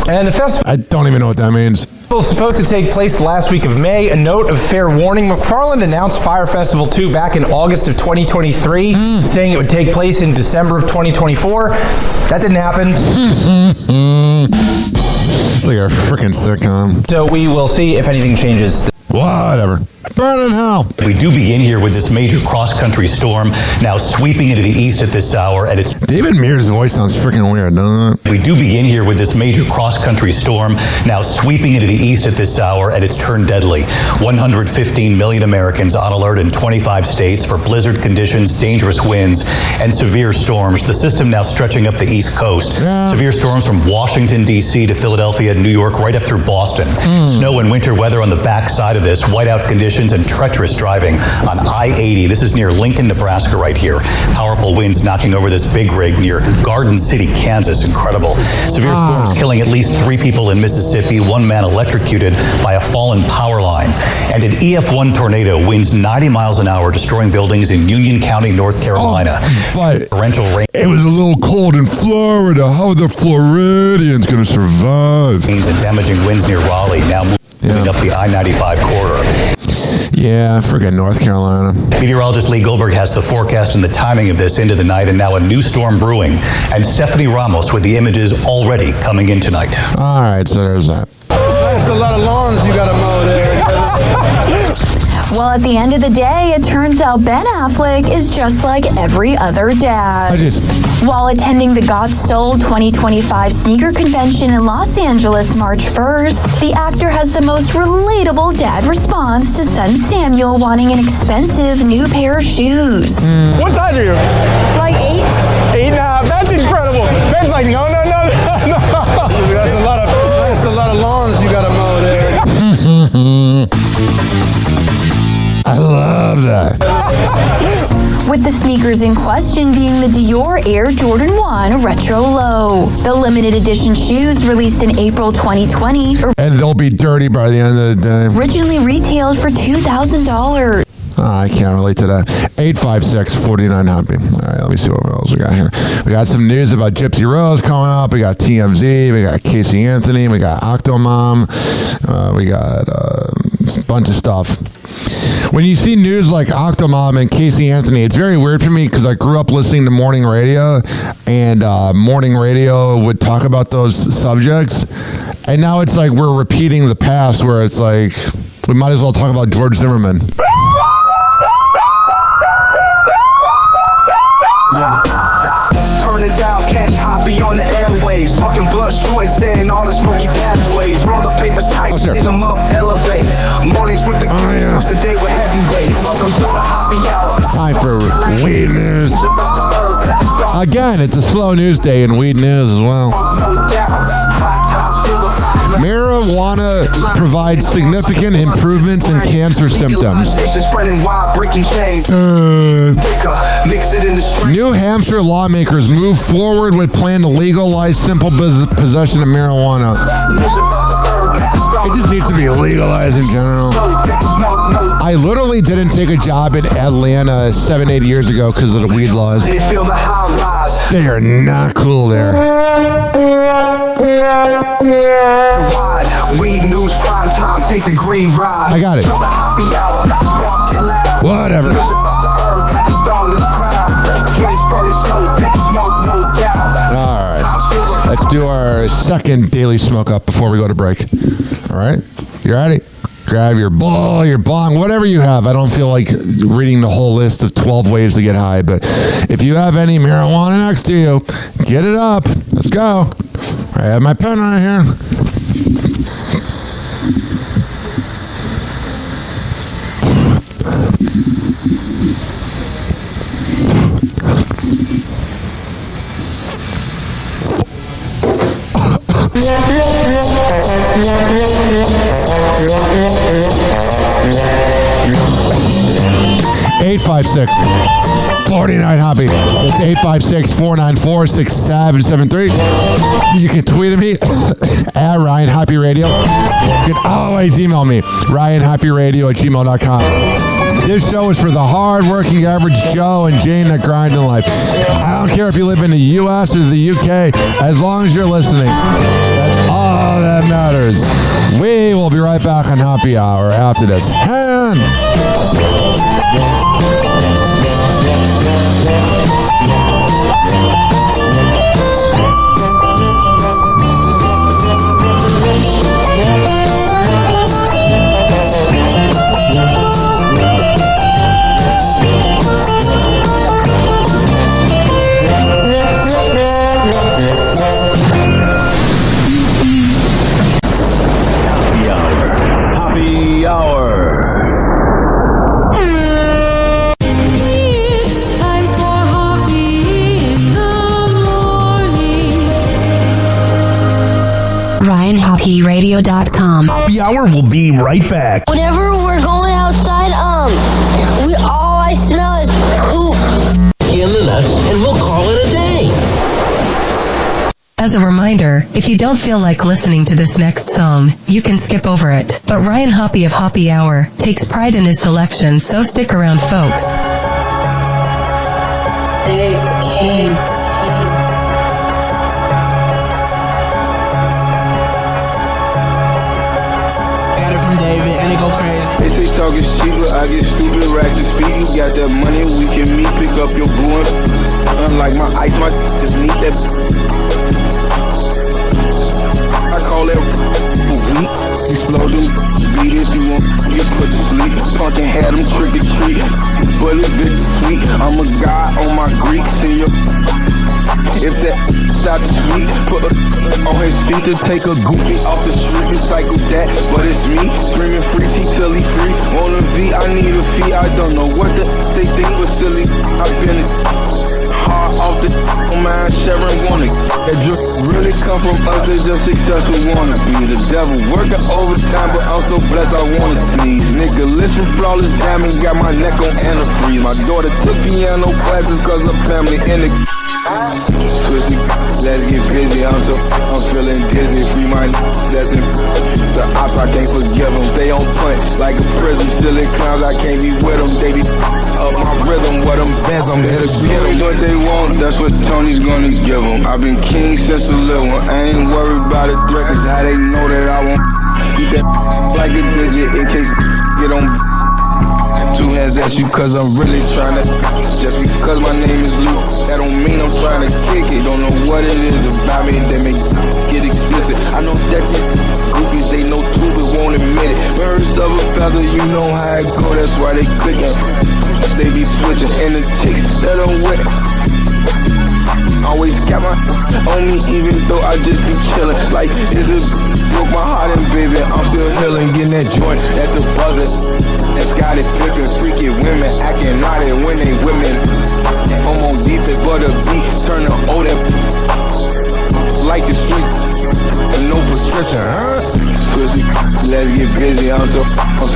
And the festival... I don't even know what that means. Was supposed to take place the last week of May. A note of fair warning, McFarland announced Fire Festival 2 back in August of 2023, saying it would take place in December of 2024. That didn't happen. It's like a freaking sitcom. So we will see if anything changes. Whatever. Burn in hell. We do begin here with this major cross-country storm now sweeping into the east at this hour, and it's... David Mears' voice sounds freaking weird, doesn't it? We do begin here with this major cross-country storm now sweeping into the east at this hour, and it's turned deadly. 115 million Americans on alert in 25 states for blizzard conditions, dangerous winds, and severe storms. The system now stretching up the East Coast. Yeah. Severe storms from Washington, D.C. to Philadelphia, New York, right up through Boston. Snow and winter weather on the backside of this, whiteout conditions and treacherous driving on I-80. This is near Lincoln, Nebraska right here. Powerful winds knocking over this big rig near Garden City, Kansas. Incredible. Severe storms killing at least 3 people in Mississippi, 1 man electrocuted by a fallen power line. And an EF1 tornado winds 90 miles an hour, destroying buildings in Union County, North Carolina. But torrential rain. It was a little cold in Florida. How are the Floridians going to survive? And damaging winds near Raleigh, now moving up the I-95 corridor. Yeah, freaking North Carolina. Meteorologist Lee Goldberg has the forecast and the timing of this into the night, and now a new storm brewing. And Stephanie Ramos with the images already coming in tonight. All right, so there's that. That's a lot of lawns you got to mow there. Well, at the end of the day, it turns out Ben Affleck is just like every other dad. While attending the God Soul 2025 sneaker convention in Los Angeles March 1st, the actor has the most relatable dad response to son Samuel wanting an expensive new pair of shoes. What size are you? Like 8. 8.5. That's incredible. Ben's like, no. That's a lot of lawns you got to mow there. I love that. With the sneakers in question being the Dior Air Jordan 1 Retro Low. The limited edition shoes released in April 2020. And they'll be dirty by the end of the day. Originally retailed for $2,000. I can't relate to that. 856-49-HOPPY. All right, let me see what else we got here. We got some news about Gypsy Rose coming up. We got TMZ. We got Casey Anthony. We got Octomom. We got a bunch of stuff. When you see news like Octomom and Casey Anthony, it's very weird for me because I grew up listening to morning radio, and morning radio would talk about those subjects. And now it's like we're repeating the past where it's like we might as well talk about George Zimmerman. Yeah. Turn it down, catch Hoppe on the airway. waves. Fucking blunt joints and all the smoky pathways. Roll the papers tight, raise them up, elevate. Mornings with the crews, the day with heavyweight. Welcome to the Hoppe Hour. It's time for weed news. Again, it's a slow news day in weed news as well. Marijuana provides significant improvements in cancer symptoms. New Hampshire lawmakers move forward with plan to legalize simple possession of marijuana. It just needs to be legalized in general. I literally didn't take a job in Atlanta 7-8 years ago because of the weed laws. They are not cool there. Weed news prime time, take the green ride. I got it. Whatever. Alright. Let's do our second daily smoke up before we go to break. Alright? You ready? Grab your bowl, your bong, whatever you have. I don't feel like reading the whole list of 12 ways to get high, but if you have any marijuana next to you, get it up. Let's go. I have my pen right here. $856-49-HOPPY. It's 856-494-6773. You can tweet at me at Ryan Hoppe Radio. You can always email me, RyanHoppeRadio@gmail.com. This show is for the hard-working average Joe and Jane that grind in life. I don't care if you live in the U.S. or the U.K., as long as you're listening. That's all that matters. We will be right back on Hoppe Hour after this. Hang on. RyanHoppeRadio.com. Hoppe Hour will be right back. Whenever we're going outside, all I smell is poop. In the nuts, and we'll call it a day. As a reminder, if you don't feel like listening to this next song, you can skip over it. But Ryan Hoppe of Hoppe Hour takes pride in his selection, so stick around, folks. They came. They say talking shit, but I get stupid, ratchet, speedy. Got that money, we can meet, pick up your boo. Unlike my ice, my is neat. That I call that weak. You slow them, beat if you want, get put to sleep. Punkin' had them trick or treat, but it's bittersweet. I'm a god on my Greeks in your. If that stop the sweet, put on his feet to take a goofy off the street, recycle that, but it's me, screaming free T till he free, wanna be, I need a fee, I don't know what they think was silly, I've been hard off the mind, Sharon wanna, that just really come from us, they just successful wanna be, the devil working overtime, but I'm so blessed I wanna sneeze, nigga listen, flawless diamond, got my neck on antifreeze, my daughter took piano classes cause her family in the twisty, let's get busy. I'm feeling dizzy. Free my that's in the ops. I can't forgive them. They on point like a prism. Silly clowns. I can't be with them. They be up my rhythm. What them bands? I'm here to get them. What they want, that's what Tony's gonna give them. I've been king since a little one. I ain't worried about a threat, cause how they know that I won't eat that like a digit in case get on. Two hands at you cause I'm really tryna. Just because my name is Luke, that don't mean I'm trying to kick it. Don't know what it is about me that make get explicit. I know that the goofies, they know too but won't admit it. Birds of a feather, you know how it go, that's why they clicking. They be switching and the chicks that I'm with always got my on me, even though I just be chillin'. Like, this is broke my heart and baby, I'm still healing. Getting that joint at the buzzer. That's got it flippin', freaky women acting naughty when they women. I'm on defense, but a beat turn to old that like the street, no prescription, huh? Pussy, let's get busy. I'm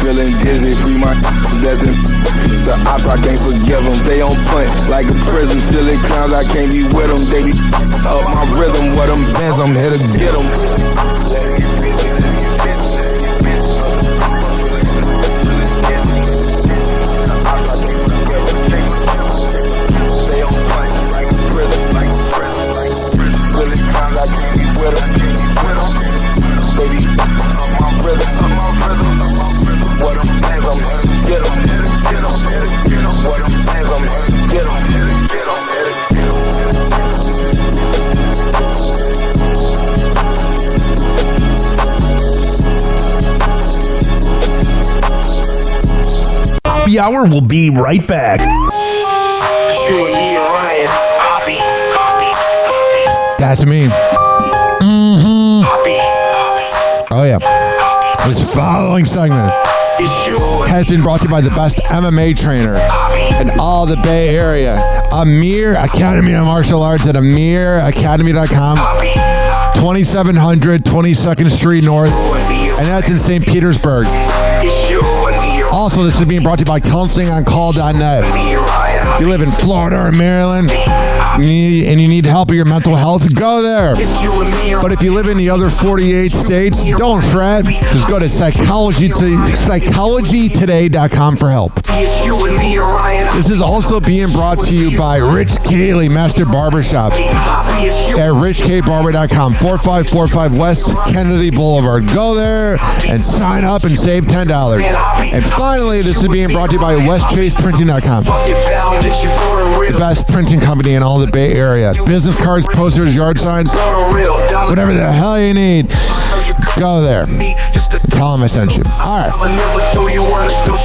feeling dizzy. Free my blessing. The ops, I can't forgive them. They on point like a prison. Silly clowns, I can't be with them. They be up my rhythm. What them bands, I'm here to get them. Let's get busy. Happy Hour will be right back. That's me. Oh yeah. This following segment has been brought to you by the best MMA trainer in all the Bay Area, Amir Academy of Martial Arts at amiracademy.com, 2700 22nd Street North, and that's in St. Petersburg. Also, this is being brought to you by counselingoncall.net. If you live in Florida or Maryland and you need help with your mental health, go there. But if you live in the other 48 states, don't fret. Just go to psychologytoday.com for help. This is also being brought to you by Rich Cayley, Master Barbershop at richkbarber.com, 4545 West Kennedy Boulevard. Go there and sign up and save $10. And finally, this is being brought to you by westchaseprinting.com, the best printing company in all the Bay Area. Business cards, posters, yard signs, whatever the hell you need, go there. Tell them I sent you. All right.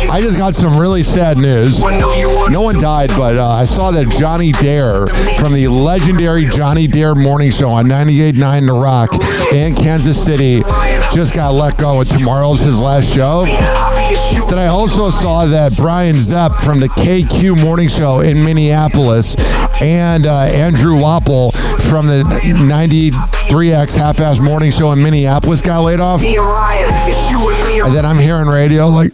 I just got some really sad news. No one died, but I saw that Johnny Dare from the legendary Johnny Dare morning show on 98.9 The Rock in Kansas City just got let go, and tomorrow's his last show. Then I also saw that Brian Zepp from the KQ morning show in Minneapolis and Andrew Wapple from the 93X half-ass morning show in Minneapolis got laid off. And then I'm hearing radio like,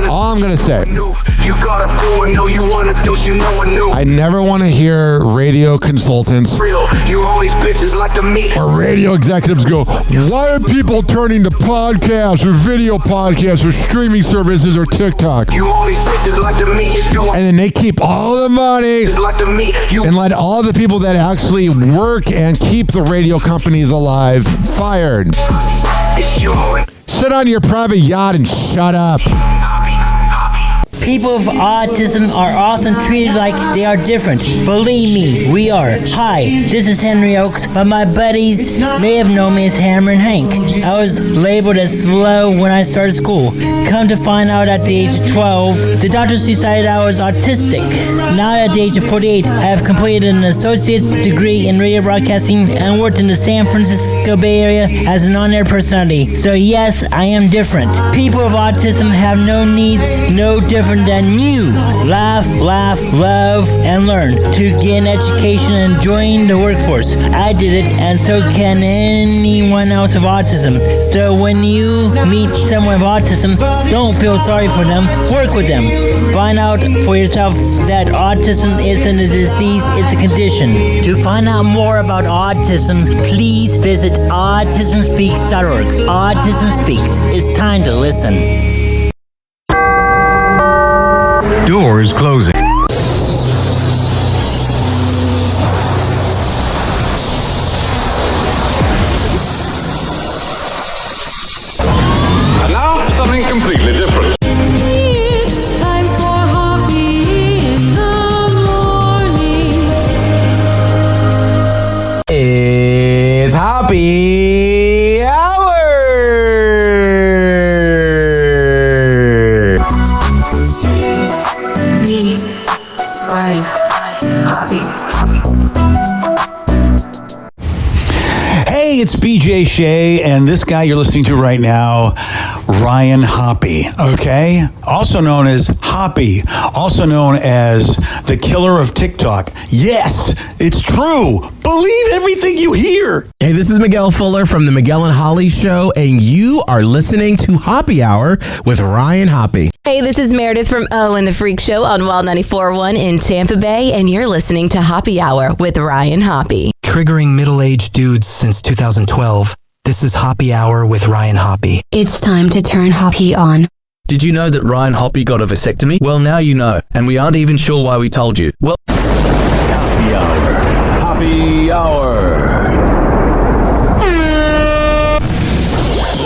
all I'm going to say, I never want to hear radio consultants or radio executives go, why are people turning to podcasts or video podcasts or streaming services or TikTok? And then they keep all the money and let all the people that actually work and keep the radio companies alive fired. Sit on your private yacht and shut up. People with autism are often treated like they are different. Believe me, we are. Hi, this is Henry Oakes, but my buddies may have known me as Hammer and Hank. I was labeled as slow when I started school. Come to find out at the age of 12, the doctors decided I was autistic. Now at the age of 48, I have completed an associate degree in radio broadcasting and worked in the San Francisco Bay Area as an on-air personality. So yes, I am different. People with autism have no needs, no different than you. Laugh, love, and learn to get an education and join the workforce. I did it, and so can anyone else with autism. So when you meet someone with autism, don't feel sorry for them. Work with them. Find out for yourself that autism isn't a disease, it's a condition. To find out more about autism, please visit autismspeaks.org. Autism Speaks. It's time to listen. Doors closing. And now, something completely different. It's time for Hoppe in the morning. It's Happy Hour. DJ Shay, and this guy you're listening to right now, Ryan Hoppe, okay? Also known as Hoppe, also known as the killer of TikTok. Yes, it's true. Believe everything you hear. Hey, this is Miguel Fuller from the Miguel and Holly Show, and you are listening to Hoppe Hour with Ryan Hoppe. Hey, this is Meredith from O and the Freak Show on Wild 94.1 in Tampa Bay, and you're listening to Hoppe Hour with Ryan Hoppe. Triggering middle-aged dudes since 2012. This is Hoppe Hour with Ryan Hoppe. It's time to turn Hoppe on. Did you know that Ryan Hoppe got a vasectomy? Well, now you know, and we aren't even sure why we told you. Well, Hoppe Hour. Hoppe Hour.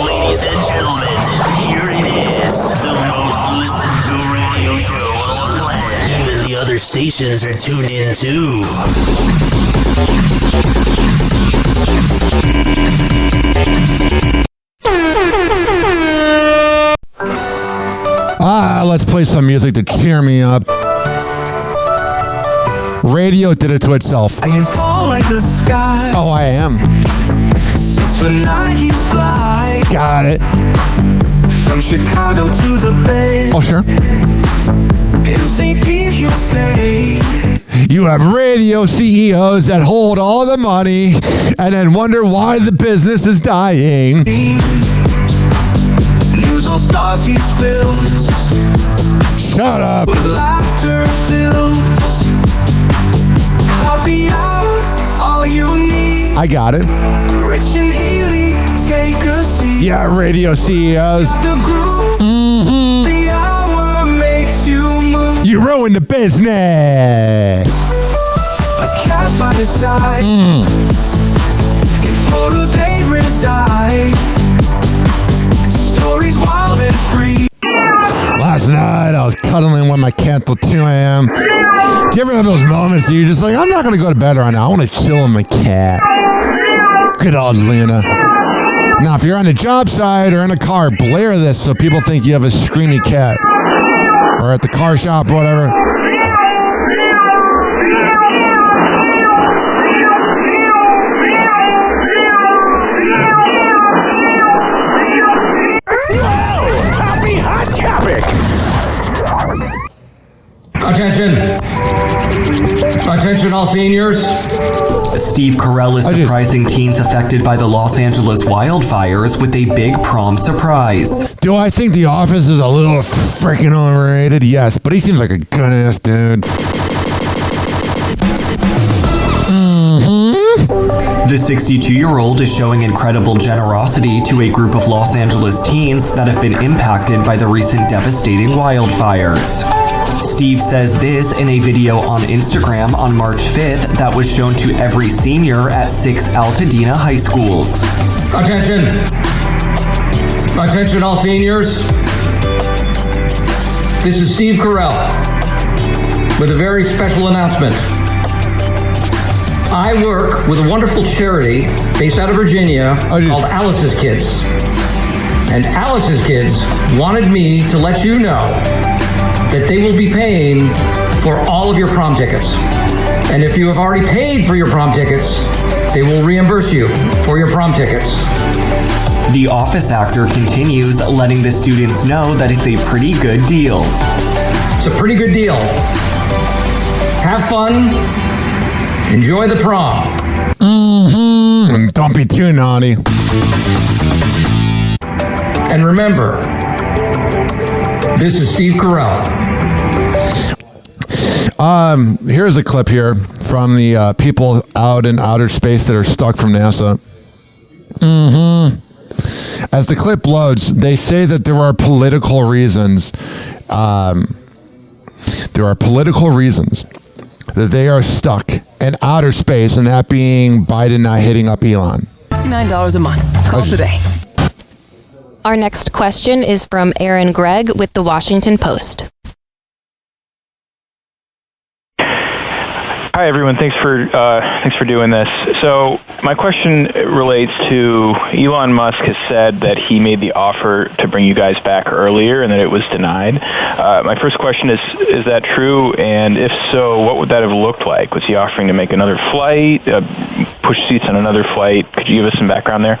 Ladies and gentlemen, here it is, the most listened to radio show on the land. Even the other stations are tuned in too. Let's play some music to cheer me up. Radio did it to itself. I can fall like the sky. Oh, I am. Since when Nikes fly. Got it. From Chicago to the Bay. Oh, sure. In St. Pete you'll stay. You have radio CEOs that hold all the money and then wonder why the business is dying. News all stars he spills. Shut up. With laughter fills. Hoppe Hour, all you need. I got it. Rich and Ely, take a seat. Yeah, radio CEOs. The groove. The hour makes you move. You ruined the business. A cat by his side. In Florida they reside. Stories wild and free. Last night I was cuddling with my cat till 2 a.m. Do you ever have those moments that you're just like, I'm not going to go to bed right now. I want to chill with my cat. Good old Lena. Now, if you're on a job site or in a car, blare this so people think you have a screamy cat. Or at the car shop or whatever. Attention all seniors. Steve Carell is surprising teens affected by the Los Angeles wildfires with a big prom surprise. Do I think The Office is a little freaking overrated? Yes, but he seems like a good-ass dude. The 62-year-old is showing incredible generosity to a group of Los Angeles teens that have been impacted by the recent devastating wildfires. Steve says this in a video on Instagram on March 5th that was shown to every senior at 6 Altadena high schools. Attention. Attention all seniors. This is Steve Carell with a very special announcement. I work with a wonderful charity based out of Virginia called Alice's Kids. And Alice's Kids wanted me to let you know that they will be paying for all of your prom tickets. And if you have already paid for your prom tickets, they will reimburse you for your prom tickets. The Office actor continues, letting the students know that it's a pretty good deal. It's a pretty good deal. Have fun. Enjoy the prom. Don't be too naughty. And remember, this is Steve Carell. Here's a clip here from the people out in outer space that are stuck from NASA. As the clip loads, they say that there are political reasons. There are political reasons that they are stuck in outer space, and that being Biden not hitting up Elon. $69 a month. Call today. Our next question is from Aaron Gregg with The Washington Post. Hi, everyone. Thanks for doing this. So my question relates to Elon Musk has said that he made the offer to bring you guys back earlier and that it was denied. My first question is that true? And if so, what would that have looked like? Was he offering to make another flight, push seats on another flight? Could you give us some background there?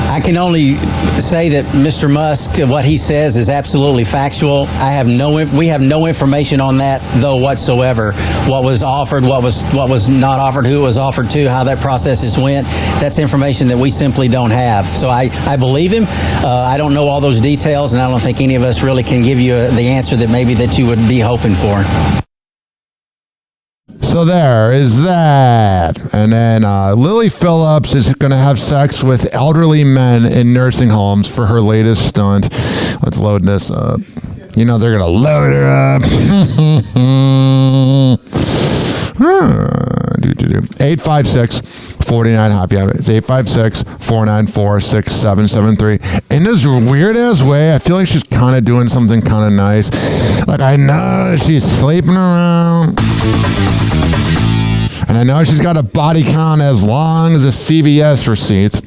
I can only say that Mr. Musk, what he says is absolutely factual. We have no information on that, though, whatsoever. What was offered, what was not offered, who it was offered to, how that process went. That's information that we simply don't have. So I believe him. I don't know all those details, and I don't think any of us really can give you the answer that you would be hoping for. So there is that. And then Lily Phillips is going to have sex with elderly men in nursing homes for her latest stunt. Let's load this up. You know they're going to load her up. 856-49-HOPPY. It's 856-494-6773. In this weird-ass way, I feel like she's kind of doing something kind of nice. Like, I know she's sleeping around. And I know she's got a body count as long as a CVS receipt.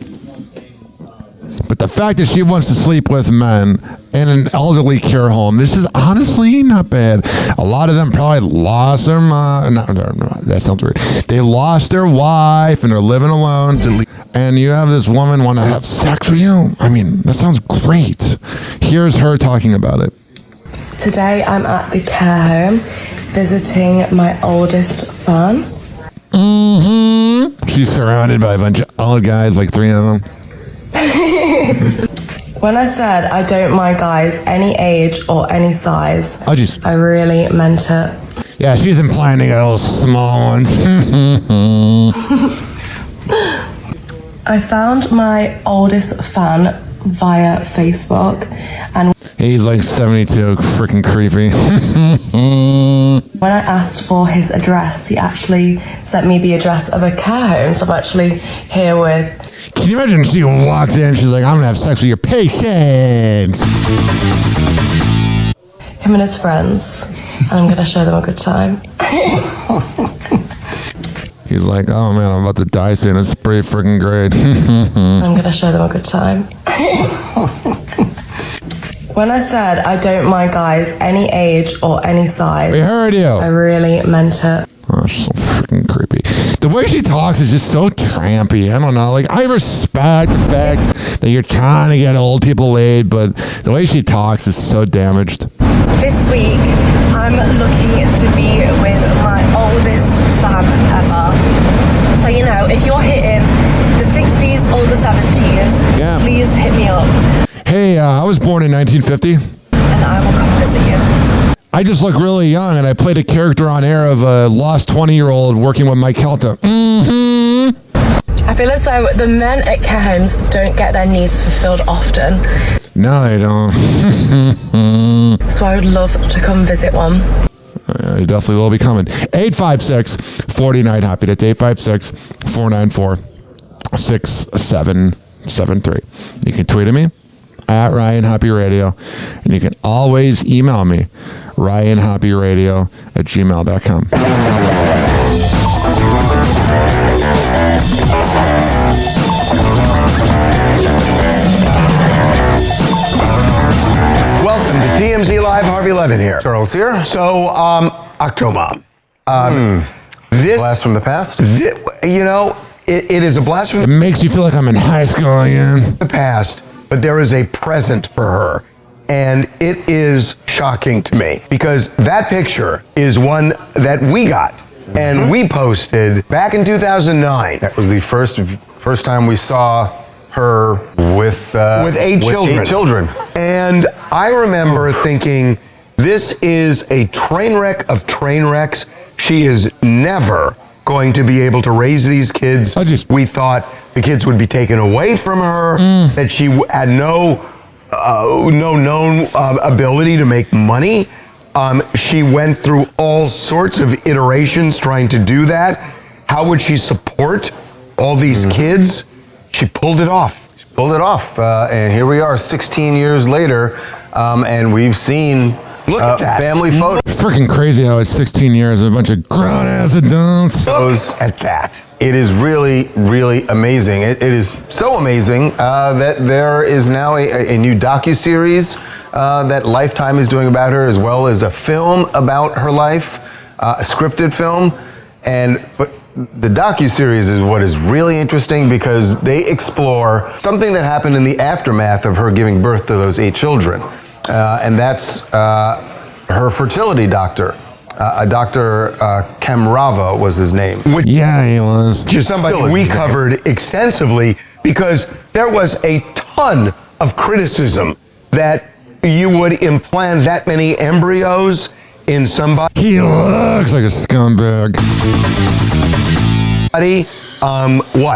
But the fact that she wants to sleep with men in an elderly care home, this is honestly not bad. A lot of them probably lost their mom. No, that sounds weird. They lost their wife and they're living alone. And you have this woman want to have sex with you? I mean, that sounds great. Here's her talking about it. Today I'm at the care home visiting my oldest fan. She's surrounded by a bunch of old guys, like 3 of them. When I said I don't mind guys any age or any size, I really meant it. Yeah, she's implying they got little small ones. I found my oldest fan via Facebook, and he's like 72, freaking creepy. when I asked for his address, he actually sent me the address of a care home, so I'm actually here with... Can you imagine she walks in, she's like, I'm going to have sex with your patients. Him and his friends, and I'm going to show them a good time. He's like, oh man, I'm about to die soon. It's pretty freaking great. I'm going to show them a good time. When I said I don't mind guys any age or any size, we heard you. I really meant it. Oh, she's so freaking creepy. The way she talks is just so trampy. I don't know. Like, I respect the fact that you're trying to get old people laid, but the way she talks is so damaged. This week, I'm looking to be with my oldest fan ever. So, you know, if you're hitting the 60s or the 70s, please hit me up. Hey, I was born in 1950. And I will come visit you. I just look really young, and I played a character on air of a lost 20-year-old working with Mike Kelta. I feel as though the men at care homes don't get their needs fulfilled often. No, they don't. So I would love to come visit one. You definitely will be coming. 856-49-HOPPY. That's 856-494-6773. You can tweet at me at Ryan Hoppe Radio, and you can always email me, ryanhopperadio@gmail.com. Welcome to TMZ Live. Harvey Levin here. Charles here. So, Octomom. This blast from the past. You know, it is a blast from It makes you feel like I'm in high school again. the past, but there is a present for her. And it is shocking to me because that picture is one that we got and we posted back in 2009. That was the first time we saw her with 8 children. 8 children. And I remember thinking, this is a train wreck of train wrecks. She is never going to be able to raise these kids. We thought the kids would be taken away from her, that she had no known ability to make money. She went through all sorts of iterations trying to do that. How would she support all these kids? She pulled it off. And here we are 16 years later, and we've seen Look at that. Family photo. Freaking crazy how it's 16 years, a bunch of grown-ass adults. Look at that. It is really, really amazing. It is so amazing that there is now a new docuseries that Lifetime is doing about her, as well as a film about her life, a scripted film. But the docuseries is what is really interesting because they explore something that happened in the aftermath of her giving birth to those 8 children. And that's her fertility doctor. Dr. Kamrava was his name. Yeah, he was. Just somebody we covered extensively because there was a ton of criticism that you would implant that many embryos in somebody. He looks like a scumbag.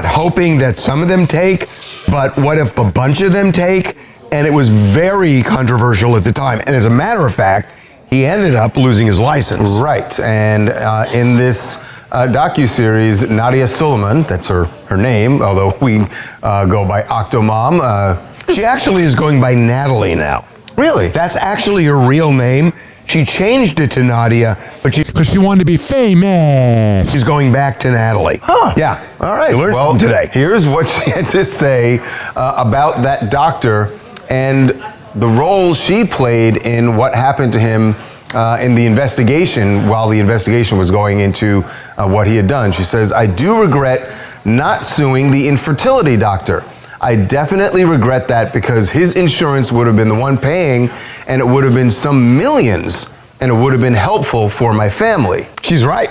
Hoping that some of them take, but what if a bunch of them take? And it was very controversial at the time. And as a matter of fact, he ended up losing his license. Right, and in this docuseries, Nadia Suleiman, that's her name, although we go by Octomom. She actually is going by Natalie now. Really? That's actually her real name. She changed it to Nadia, because she wanted to be famous. She's going back to Natalie. Huh. Yeah. All right. I learned well, from today. Here's what she had to say about that doctor and the role she played in what happened to him in the investigation while the investigation was going into what he had done. She says, "I do regret not suing the infertility doctor. I definitely regret that because his insurance would have been the one paying and it would have been some millions and it would have been helpful for my family." She's right.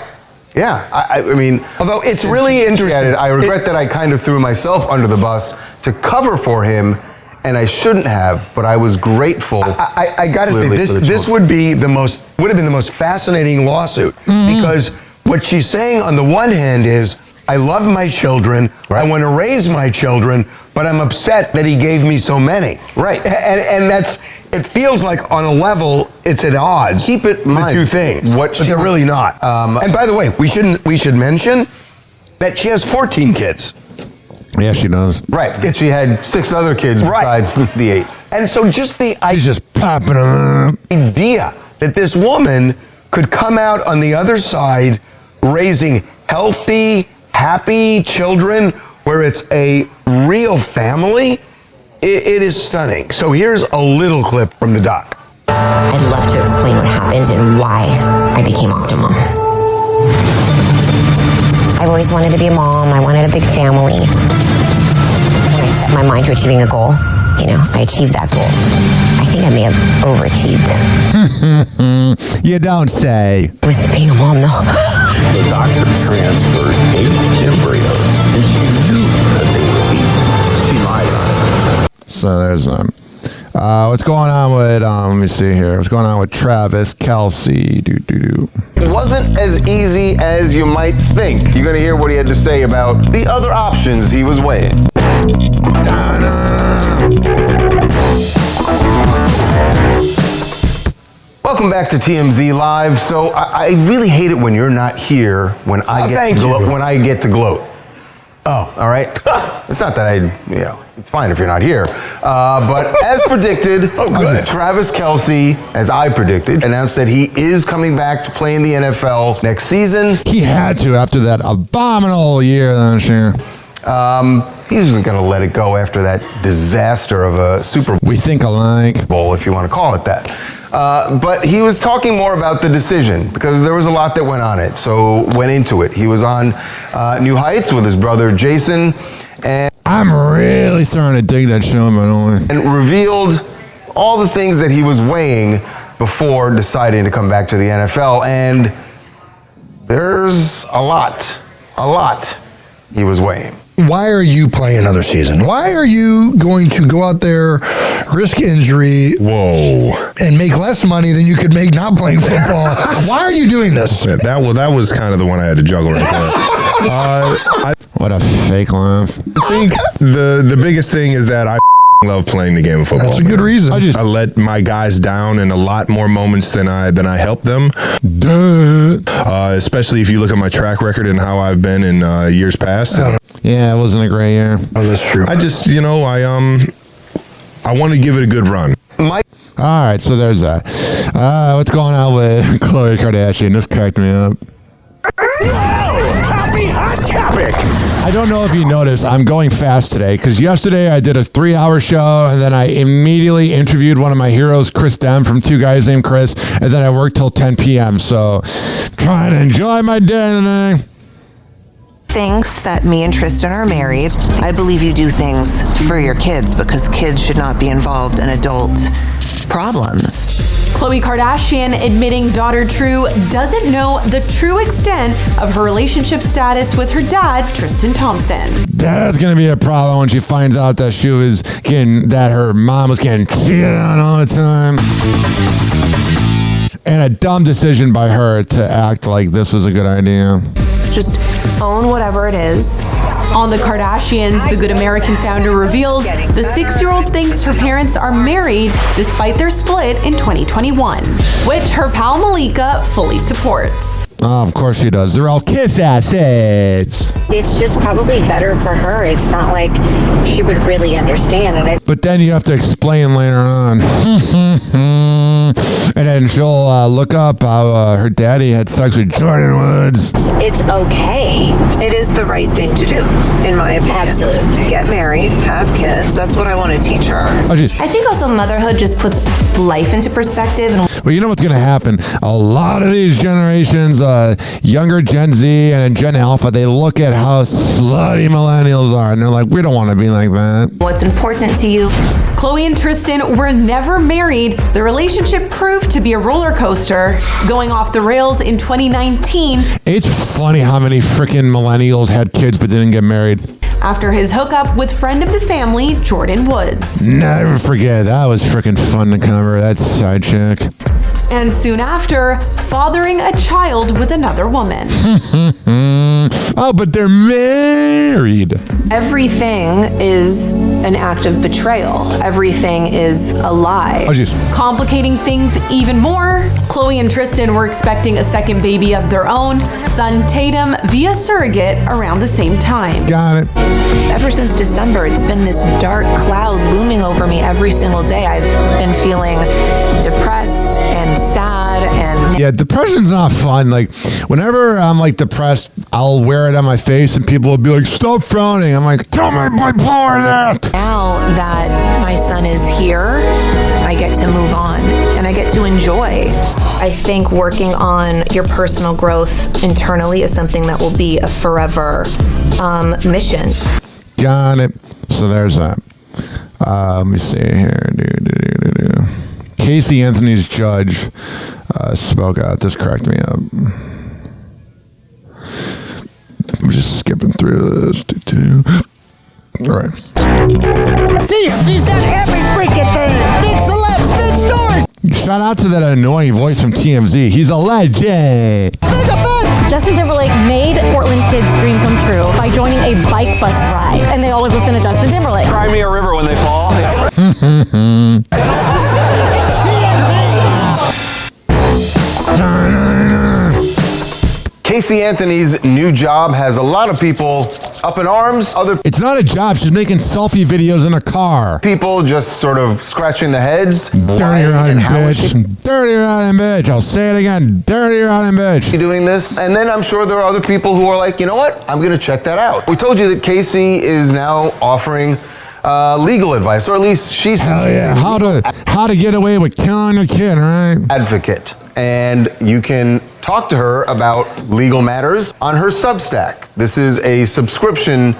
Yeah, I mean... Although it's really interesting. I regret that I kind of threw myself under the bus to cover for him, and I shouldn't have, but I was grateful. I got to say, this would have been the most fascinating lawsuit because what she's saying on the one hand is, I love my children, I want to raise my children, but I'm upset that he gave me so many. Right. And it feels like on a level, it's at odds. Keep it in mind. The two things, but they're really not. And by the way, we should mention that she has 14 kids. Yeah, she does. Right. She had 6 other kids besides the 8. And so just she's just popping up. Idea that this woman could come out on the other side raising healthy, happy children where it's a real family, it is stunning. So here's a little clip from the doc. I'd love to explain what happened and why I became Octomom. I've always wanted to be a mom. I wanted a big family. When I set my mind to achieving a goal, I achieved that goal. I think I may have overachieved. You don't say. With being a mom, though. The doctor transferred 8 embryos, and she knew that they were evil. She lied on it. So there's what's going on with let me see here. What's going on with Travis Kelce? It wasn't as easy as you might think. You're going to hear what he had to say about the other options he was weighing. Welcome back to TMZ Live. So I really hate it when you're not here when I get to gloat. Oh, all right. It's not that it's fine if you're not here. But as predicted, Travis Kelce, as I predicted, announced that he is coming back to play in the NFL next season. He had to after that abominable year last year. He wasn't going to let it go after that disaster of a Super Bowl. We think alike. Bowl, if you want to call it that. But he was talking more about the decision because there was a lot that went on it. So went into it. He was on New Heights with his brother Jason, and I'm really starting to dig that show, by the way. And revealed all the things that he was weighing before deciding to come back to the NFL. And there's a lot he was weighing. Why are you playing another season? Why are you going to go out there, risk injury, and make less money than you could make not playing football? Why are you doing this? That was kind of the one I had to juggle right there. What a fake laugh. I think the biggest thing is that I love playing the game of football. That's a good reason. I let my guys down in a lot more moments than I helped them. Especially if you look at my track record and how I've been in years past. Yeah, it wasn't a great year. Oh, that's true. I just, I want to give it a good run. Mike. All right, so there's that. What's going on with Khloe Kardashian? This cracked me up. Happy Hot Topic. I don't know if you noticed, I'm going fast today because yesterday I did a 3-hour show and then I immediately interviewed one of my heroes, Chris Dem from Two Guys Named Chris, and then I worked till 10 p.m. So trying to enjoy my day today. Thinks that me and Tristan are married. I believe you do things for your kids because kids should not be involved in adult problems. Khloe Kardashian admitting daughter True doesn't know the true extent of her relationship status with her dad, Tristan Thompson. That's going to be a problem when she finds out that her mom was getting cheated on all the time. And a dumb decision by her to act like this was a good idea. Just own whatever it is. On the Kardashians, the Good American founder reveals the 6-year-old thinks her parents are married despite their split in 2021, which her pal Malika fully supports. Oh, of course she does. They're all kiss assets. It's just probably better for her. It's not like she would really understand it. But then you have to explain later on. And then she'll look up how her daddy had sex with Jordan Woods. It's okay. It is the right thing to do, in my opinion. Absolutely. Get married, have kids. That's what I want to teach her. I think also motherhood just puts life into perspective. Well, you know what's going to happen? A lot of these generations, younger Gen Z and Gen Alpha, they look at how slutty millennials are, and they're like, we don't want to be like that. What's important to you? Khloe and Tristan were never married. The relationship proved to be a roller coaster, going off the rails in 2019. It's funny how many freaking millennials had kids but didn't get married. After his hookup with friend of the family, Jordan Woods. Never forget, that was freaking fun to cover, that side chick. And soon after, fathering a child with another woman. Oh, but they're married. Everything is an act of betrayal. Everything is a lie. Complicating things even more, Khloe and Tristan were expecting a second baby of their own, son Tatum, via surrogate around the same time. Got it. Ever since December, it's been this dark cloud looming over me every single day. I've been feeling depressed and sad and... Yeah, depression's not fun. Like, whenever I'm like depressed, I'll wear it on my face and people will be like, stop frowning. I'm like, tell my bipolar that. Now that my son is here, I get to move on and I get to enjoy. I think working on your personal growth internally is something that will be a forever mission. Got it. So there's that. Let me see here. Casey Anthony's judge spoke out. This cracked me up. I'm just skipping through this. All right. TMZ's got every freaking thing. Big celebs, big stars. Shout out to that annoying voice from TMZ. He's a legend. Justin Timberlake made Portland kids' dream come true by joining a bike bus ride. And they always listen to Justin Timberlake. Cry me a river when they fall. Casey Anthony's new job has a lot of people up in arms. It's not a job. She's making selfie videos in a car. People just sort of scratching their heads. Dirty rotten bitch. Dirty rotten bitch. I'll say it again. Dirty rotten bitch. Doing this. And then I'm sure there are other people who are like, you know what? I'm going to check that out. We told you that Casey is now offering legal advice, or at least she's... Hell yeah. How to get away with killing a kid, right? Advocate. And you can talk to her about legal matters on her Substack. This is a subscription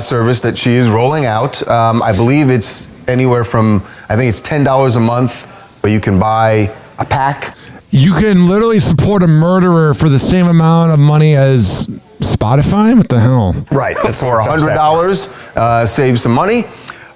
service that she is rolling out. I believe it's anywhere from, I think it's $10 a month, but you can buy a pack. You can literally support a murderer for the same amount of money as Spotify? What the hell? Right. That's for $100, save some money.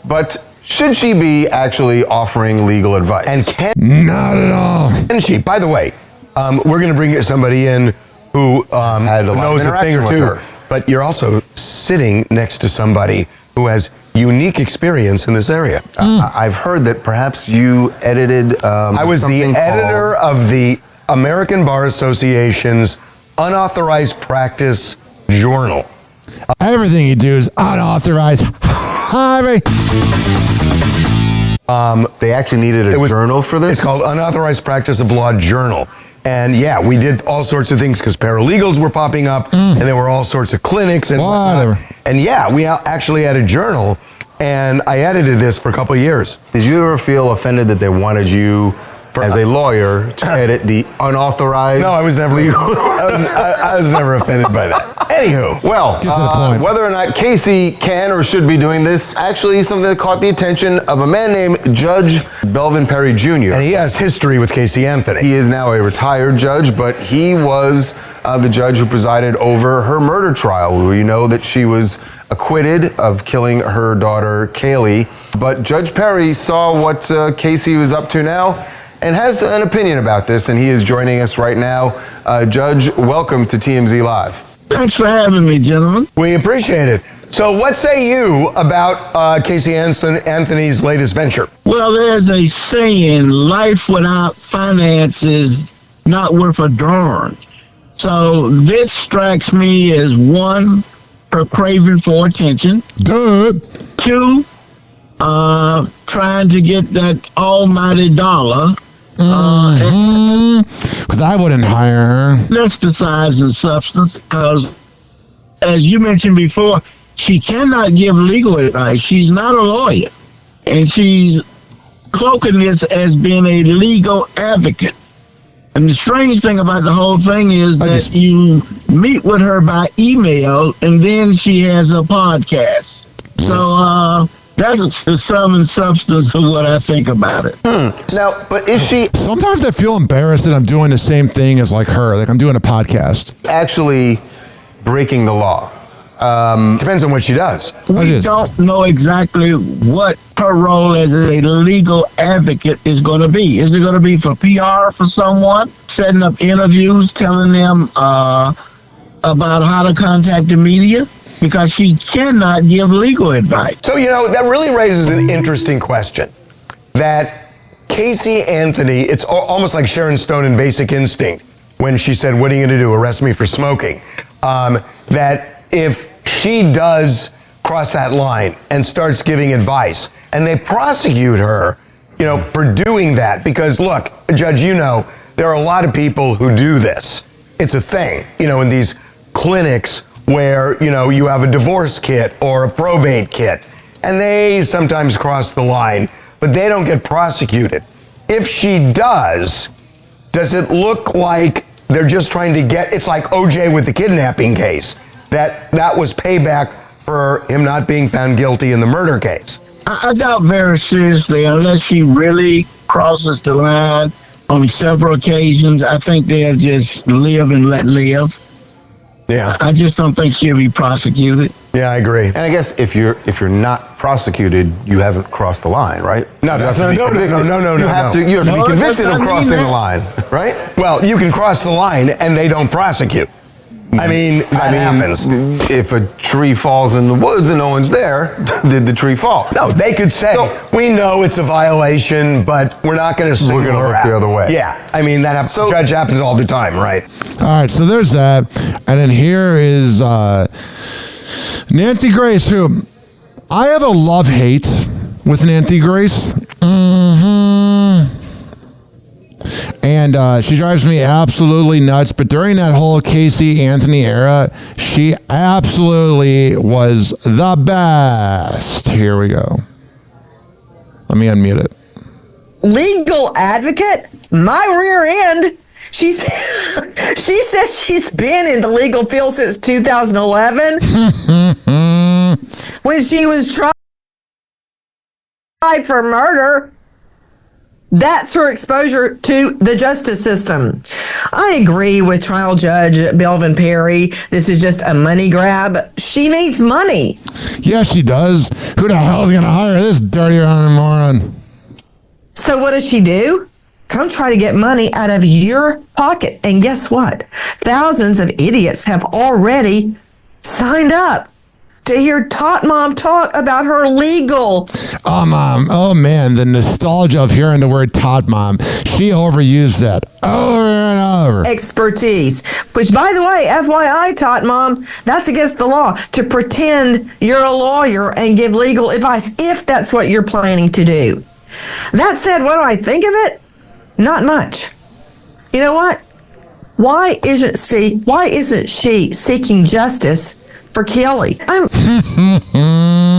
But should she be actually offering legal advice? And not at all. Can she? By the way, we're going to bring somebody in who knows a thing or two. But you're also sitting next to somebody who has unique experience in this area. I've heard that perhaps you edited. I was the editor of the American Bar Association's Unauthorized Practice Journal. Everything you do is unauthorized. They actually needed a journal for this? It's called Unauthorized Practice of Law Journal. And yeah, we did all sorts of things because paralegals were popping up and there were all sorts of clinics and whatnot. And yeah, we actually had a journal and I edited this for a couple of years. Did you ever feel offended that they wanted you as a lawyer to edit the unauthorized? No, I was never I was never offended by that. Anywho, well, whether or not Casey can or should be doing this, actually something that caught the attention of a man named Judge Belvin Perry Jr. And he has history with Casey Anthony. He is now a retired judge, but he was the judge who presided over her murder trial. We know that she was acquitted of killing her daughter, Kaylee. But Judge Perry saw what Casey was up to now and has an opinion about this, and he is joining us right now. Judge, welcome to TMZ Live. Thanks for having me, gentlemen. We appreciate it. So what say you about Casey Anthony's latest venture? Well, there's a saying, life without finance is not worth a darn. So this strikes me as one, her craving for attention. Good. Two, trying to get that almighty dollar. Because I wouldn't hire her. That's the size and substance, because as you mentioned before, she cannot give legal advice. She's not a lawyer, and she's cloaking this as being a legal advocate. And the strange thing about the whole thing is that you meet with her by email, and then she has a podcast. So, that's the sum and substance of what I think about it. Now, but is she... Sometimes I feel embarrassed that I'm doing the same thing as like her. Like I'm doing a podcast. Actually breaking the law. Depends on what she does. We don't know exactly what her role as a legal advocate is going to be. Is it going to be for PR for someone, setting up interviews, telling them about how to contact the media? Because she cannot give legal advice. So, that really raises an interesting question. That Casey Anthony, it's almost like Sharon Stone in Basic Instinct when she said, what are you going to do, arrest me for smoking? That if she does cross that line and starts giving advice and they prosecute her, for doing that, because look, Judge, there are a lot of people who do this. It's a thing, in these clinics where, you have a divorce kit or a probate kit, and they sometimes cross the line, but they don't get prosecuted. If she does it look like they're just trying to it's like OJ with the kidnapping case, that was payback for him not being found guilty in the murder case? I doubt very seriously, unless she really crosses the line on several occasions, I think they'll just live and let live. Yeah, I just don't think she'll be prosecuted. Yeah, I agree. And I guess if you're not prosecuted, you haven't crossed the line, right? No, You have to be convicted of crossing the line, right? Well, you can cross the line and they don't prosecute. I mean, that happens. If a tree falls in the woods and no one's there, did the tree fall? No, they could say, we know it's a violation, but we're not going to single her out. We're going to look the other way. Yeah, I mean, that happens. Judge, happens all the time, right? All right, so there's that. And then here is Nancy Grace, who I have a love-hate with Nancy Grace. And she drives me absolutely nuts. But during that whole Casey Anthony era, she absolutely was the best. Here we go. Let me unmute it. Legal advocate? My rear end. She says she's been in the legal field since 2011 when she was tried for murder. That's her exposure to the justice system. I agree with trial judge Belvin Perry. This is just a money grab. She needs money. Yeah, she does. Who the hell is going to hire this dirty moron? So what does she do? Come try to get money out of your pocket. And guess what? Thousands of idiots have already signed up to hear Tot Mom talk about her legal. Oh man, the nostalgia of hearing the word Tot Mom. She overused that over and over. Expertise. Which, by the way, FYI, Tot Mom, that's against the law to pretend you're a lawyer and give legal advice if that's what you're planning to do. That said, what do I think of it? Not much. You know what? Why isn't she seeking justice for Kelly? I'm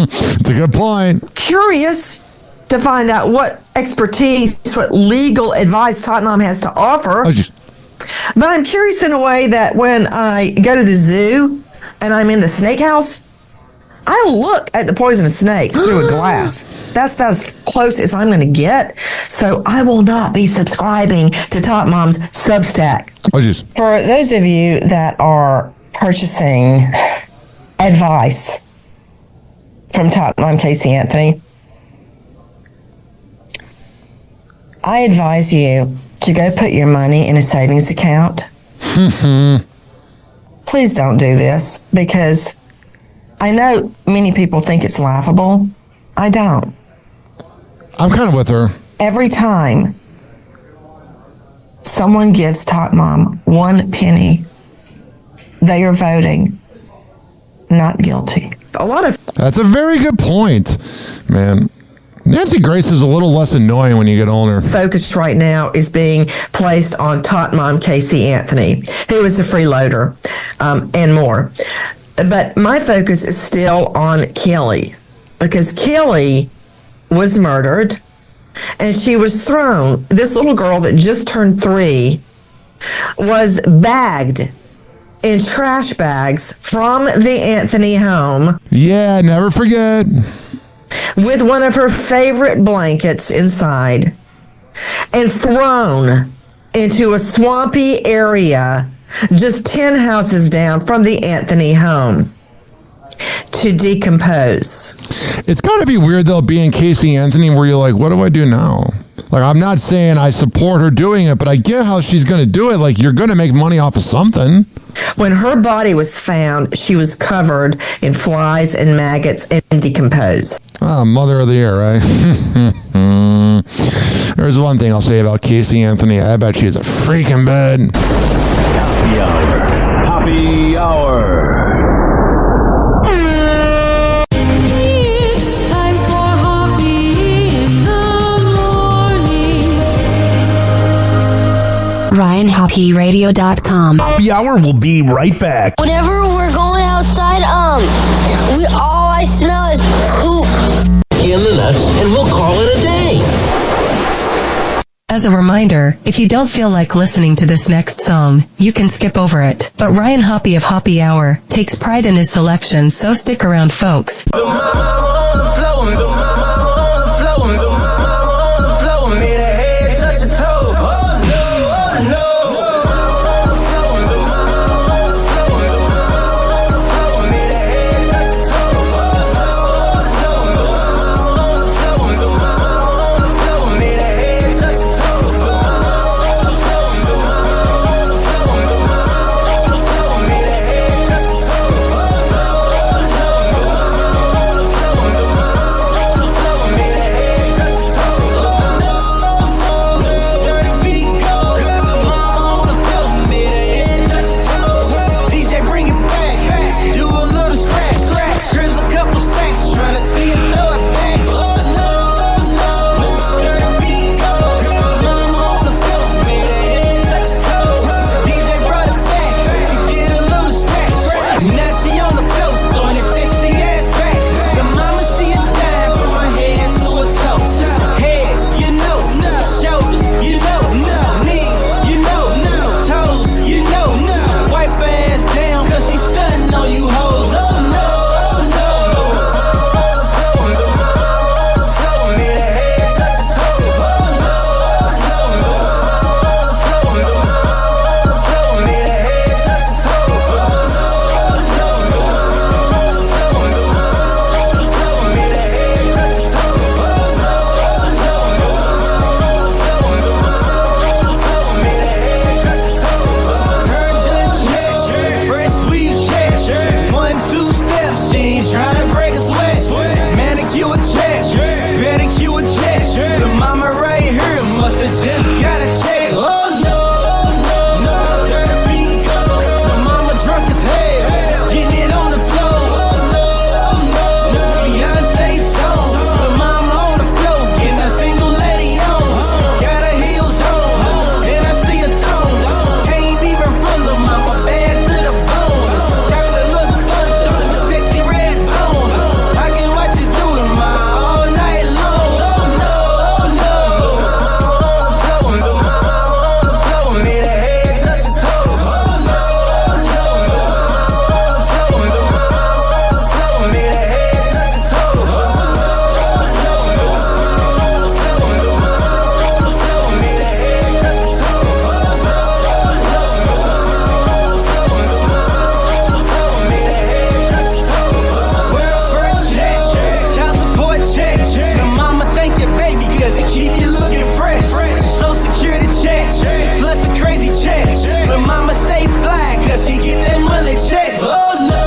It's a good point. curious to find out what expertise, what legal advice Tottenham has to offer. But I'm curious in a way that when I go to the zoo and I'm in the snake house, I look at the poisonous snake through a glass. That's about as close as I'm going to get. So I will not be subscribing to Top Mom's Substack. For those of you that are purchasing advice from Top Mom Casey Anthony, I advise you to go put your money in a savings account. Please don't do this, because I know many people think it's laughable. I don't. I'm kind of with her. Every time someone gives Top Mom 1 penny, they are voting not guilty. That's a very good point, man. Nancy Grace is a little less annoying when you get older. Focus right now is being placed on Tot Mom Casey Anthony, who is a freeloader, and more. But my focus is still on Kelly, because Kelly was murdered and she was thrown. This little girl that just turned 3 was bagged in trash bags from the Anthony home. Yeah, never forget. With one of her favorite blankets inside, and thrown into a swampy area just 10 houses down from the Anthony home to decompose. It's got to be weird, though, being Casey Anthony, where you're like, what do I do now? Like, I'm not saying I support her doing it, but I get how she's going to do it. Like, you're going to make money off of something. When her body was found, she was covered in flies and maggots and decomposed. Oh, mother of the year, right? There's one thing I'll say about Casey Anthony. I bet she's a freaking bed. Happy hour. Happy hour. It's time for Hoppe in the morning. RyanHoppeRadio.com. Happy hour will be right back. Whenever we're going outside, all I smell is poop. In the nuts, and we'll call it a day. As a reminder, if you don't feel like listening to this next song, you can skip over it. But Ryan Hoppe of Hoppe Hour takes pride in his selection, so stick around, folks. get that money check. Oh no,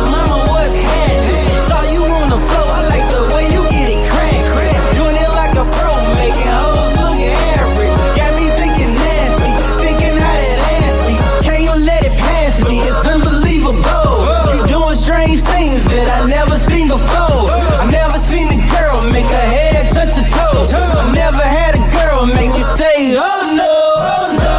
mama, what's happening? Saw you on the floor, I like the way you get it cracked. Doing it like a pro, making hoes looking average. Got me thinking nasty, thinking how that ass be. Can't you let it pass me? It's unbelievable. You doing strange things that I never seen before. I never seen a girl make her head touch her toes. I never had a girl make me say, oh no, oh no.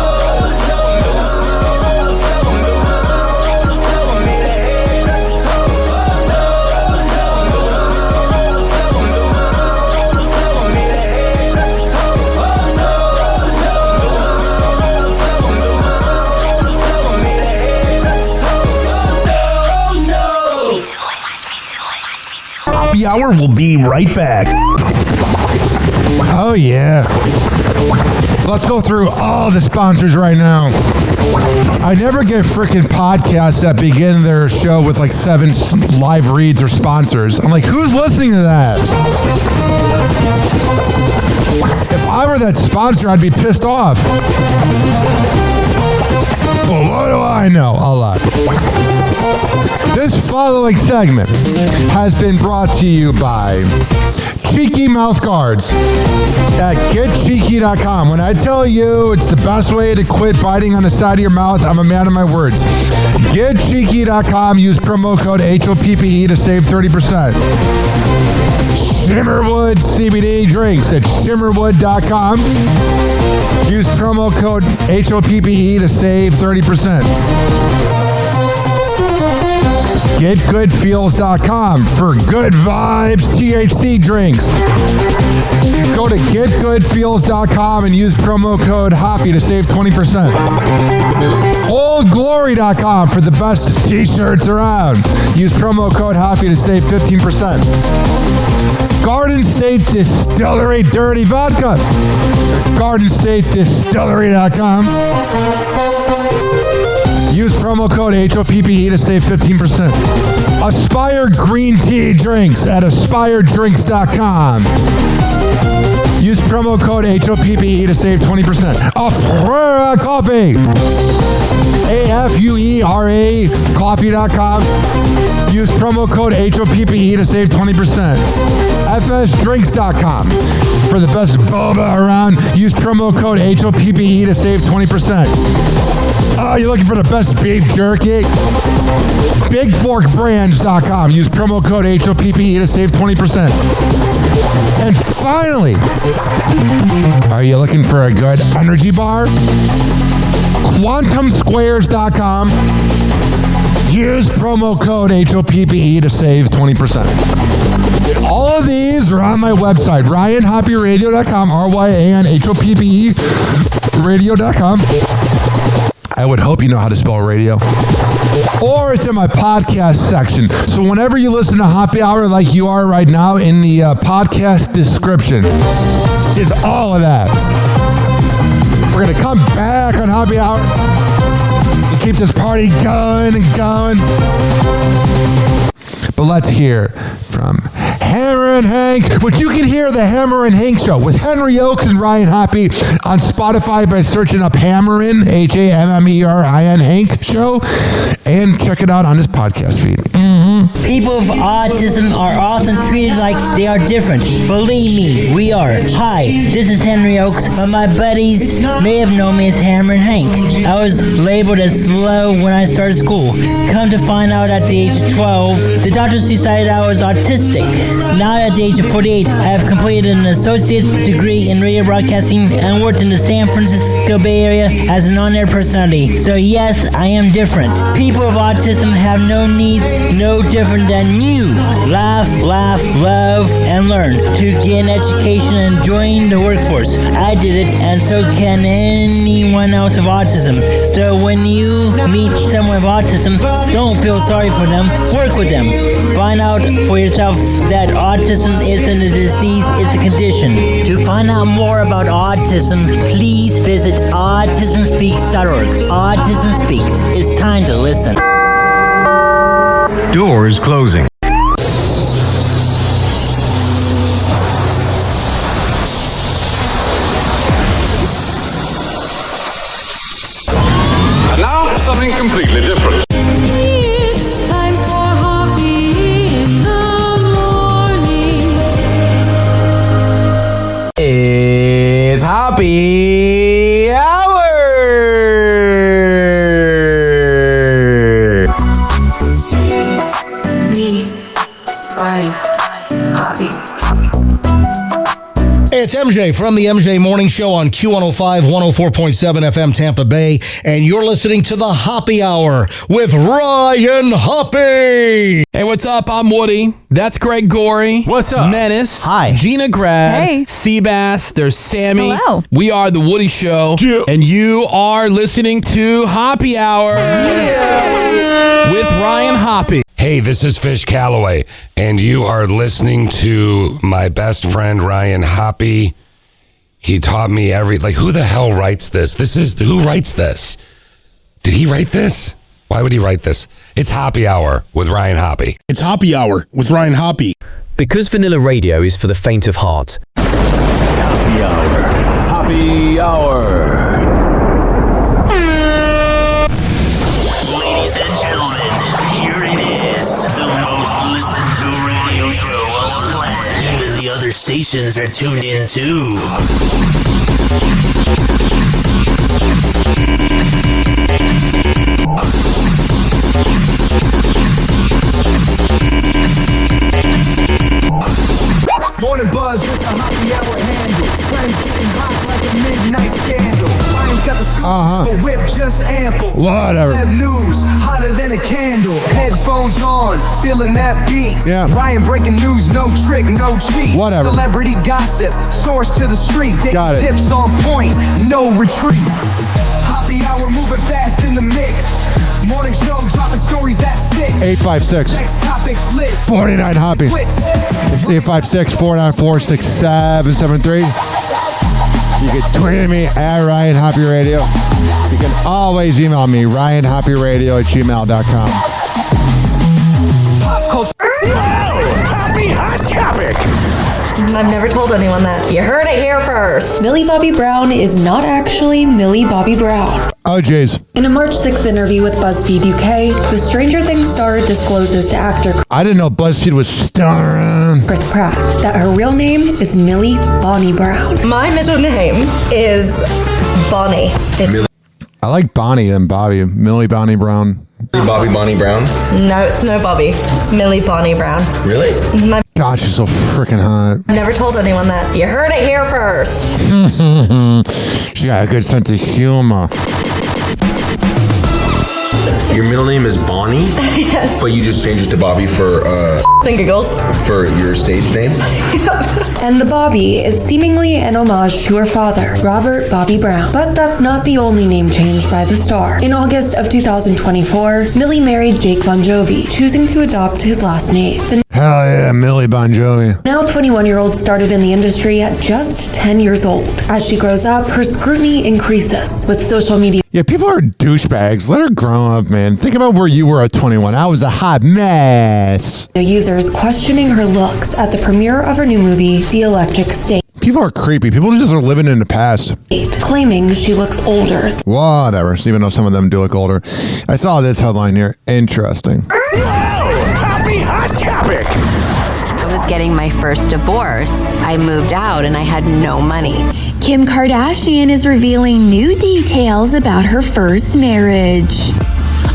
Happy Hour will be right back. Oh, yeah. Let's go through all the sponsors right now. I never get freaking podcasts that begin their show with like 7 live reads or sponsors. I'm like, who's listening to that? If I were that sponsor, I'd be pissed off. Well, what do I know? A lot. This following segment has been brought to you by Cheeky Mouth Guards at getcheeky.com. When I tell you it's the best way to quit biting on the side of your mouth, I'm a man of my words. Getcheeky.com. Use promo code HOPPE to save 30%. Shimmerwood CBD drinks at shimmerwood.com. Use promo code HOPPE to save 30%. GetGoodFeels.com for good vibes THC drinks. Go to GetGoodFeels.com and use promo code Hoppy to save 20%. OldGlory.com for the best t-shirts around. Use promo code Hoppy to save 15%. Garden State Distillery Dirty Vodka. GardenStateDistillery.com. Use promo code HOPPE to save 15%. Aspire Green Tea Drinks at AspireDrinks.com. Use promo code HOPPE to save 20%. Afura Coffee. AFUERA Coffee.com. Use promo code HOPPE to save 20%. FSDrinks.com. For the best boba around, use promo code HOPPE to save 20%. Oh, you're looking for the best beef jerky? BigForkBrands.com. Use promo code HOPPE to save 20%. And finally, are you looking for a good energy bar? QuantumSquares.com. Use promo code HOPPE to save 20%. All of these are on my website, RyanHoppyRadio.com, RYANHOPPE radio.com. I would hope you know how to spell radio. Or it's in my podcast section. So whenever you listen to Happy Hour like you are right now, in the podcast description is all of that. We're going to come back on Happy Hour and keep this party going and going. But let's hear from Hammer and Hank, which you can hear the Hammer and Hank Show with Henry Oakes and Ryan Hoppy on Spotify by searching up Hammerin, HAMMERIN Hank Show, and check it out on his podcast feed. People with autism are often treated like they are different. Believe me, we are. Hi, this is Henry Oakes, but my buddies may have known me as Hammer and Hank. I was labeled as slow when I started school. Come to find out at the age of 12, the doctors decided I was autistic. Now at the age of 48, I have completed an associate degree in radio broadcasting and worked in the San Francisco Bay Area as an on-air personality. So yes, I am different. People with autism have no needs, no different than you. Laugh, love, and learn to get an education and join the workforce. I did it, and so can anyone else with autism. So when you meet someone with autism, don't feel sorry for them. Work with them. Find out for yourself that autism isn't a disease, it's a condition. To find out more about autism, please visit autismspeaks.org. Autism Speaks. It's time to listen. Doors closing. something completely different. It's time for Hoppe in the morning. It's Hoppe Hour. Me, Ryan, Hoppe. Hey, it's MJ from the MJ Morning Show on Q105, 104.7 FM Tampa Bay, and you're listening to the Hoppe Hour with Ryan Hoppe. Hey, what's up? I'm Woody. That's Greg Gorey. What's up? Menace. Hi. Gina Grad. Hey. Seabass. There's Sammy. Hello. We are the Woody Show. Yeah. And you are listening to Hoppe Hour with Ryan Hoppe. Hey, this is Fish Calloway, and you are listening to my best friend Ryan Hoppe. He taught me who the hell writes this? Who writes this? Did he write this? Why would he write this? It's Hoppe Hour with Ryan Hoppe. It's Hoppe Hour with Ryan Hoppe. Because vanilla radio is for the faint of heart. Hoppe Hour. Hoppe Hour. Ladies and gentlemen, here it is, the most listened to radio show on the land. Even the other stations are tuned in too. Morning buzz with the Hoppe Hour handle. Friends getting hot like a midnight scandal. Ryan's got the scoop, the whip just ample. Whatever. Web news, hotter than a candle. Headphones on, feeling that beat. Yeah. Ryan breaking news, no trick, no cheat. Whatever. Celebrity gossip, source to the street. Got it. Tips on point, no retreat. Hoppe Hour moving fast in the mix. Morning show dropping stories that stick. 856 Next topic's lit. 49 Hoppe. It's 856-494-6773. You can tweet at me at Ryan Hoppe Radio. You can always email me, ryanhopperadio@gmail.com. Hoppe Hot Topic. I've never told anyone that. You heard it here first. Millie Bobby Brown is not actually Millie Bobby Brown. Oh, jeez. In a March 6th interview with BuzzFeed UK, the Stranger Things star discloses to actor I didn't know BuzzFeed was starring Chris Pratt that her real name is Millie Bonnie Brown. My middle name is Bonnie. I like Bonnie and Bobby. Millie Bonnie Brown. Bobby Bonnie Brown? No, it's no Bobby. It's Millie Bonnie Brown. Really? God, she's so freaking hot. I've never told anyone that. You heard it here first. She got a good sense of humor. Your middle name is Bonnie? Yes. But you just changed it to Bobby for Giggles. for your stage name? And the Bobby is seemingly an homage to her father, Robert Bobby Brown. But that's not the only name change by the star. In August of 2024, Millie married Jake Bon Jovi, choosing to adopt his last name. The Hell yeah, Millie Bon Jovi. now 21-year-old started in the industry at just 10 years old. As she grows up, her scrutiny increases with social media. Yeah, people are douchebags. Let her grow up, man. Think about where you were at 21. I was a hot mess. Users questioning her looks at the premiere of her new movie, The Electric State. People are creepy. People just are living in the past. Claiming she looks older. Whatever. Even though some of them do look older. I saw this headline here. Interesting. Hoppe Hot Topic. I was getting my first divorce. I moved out and I had no money. Kim Kardashian is revealing new details about her first marriage.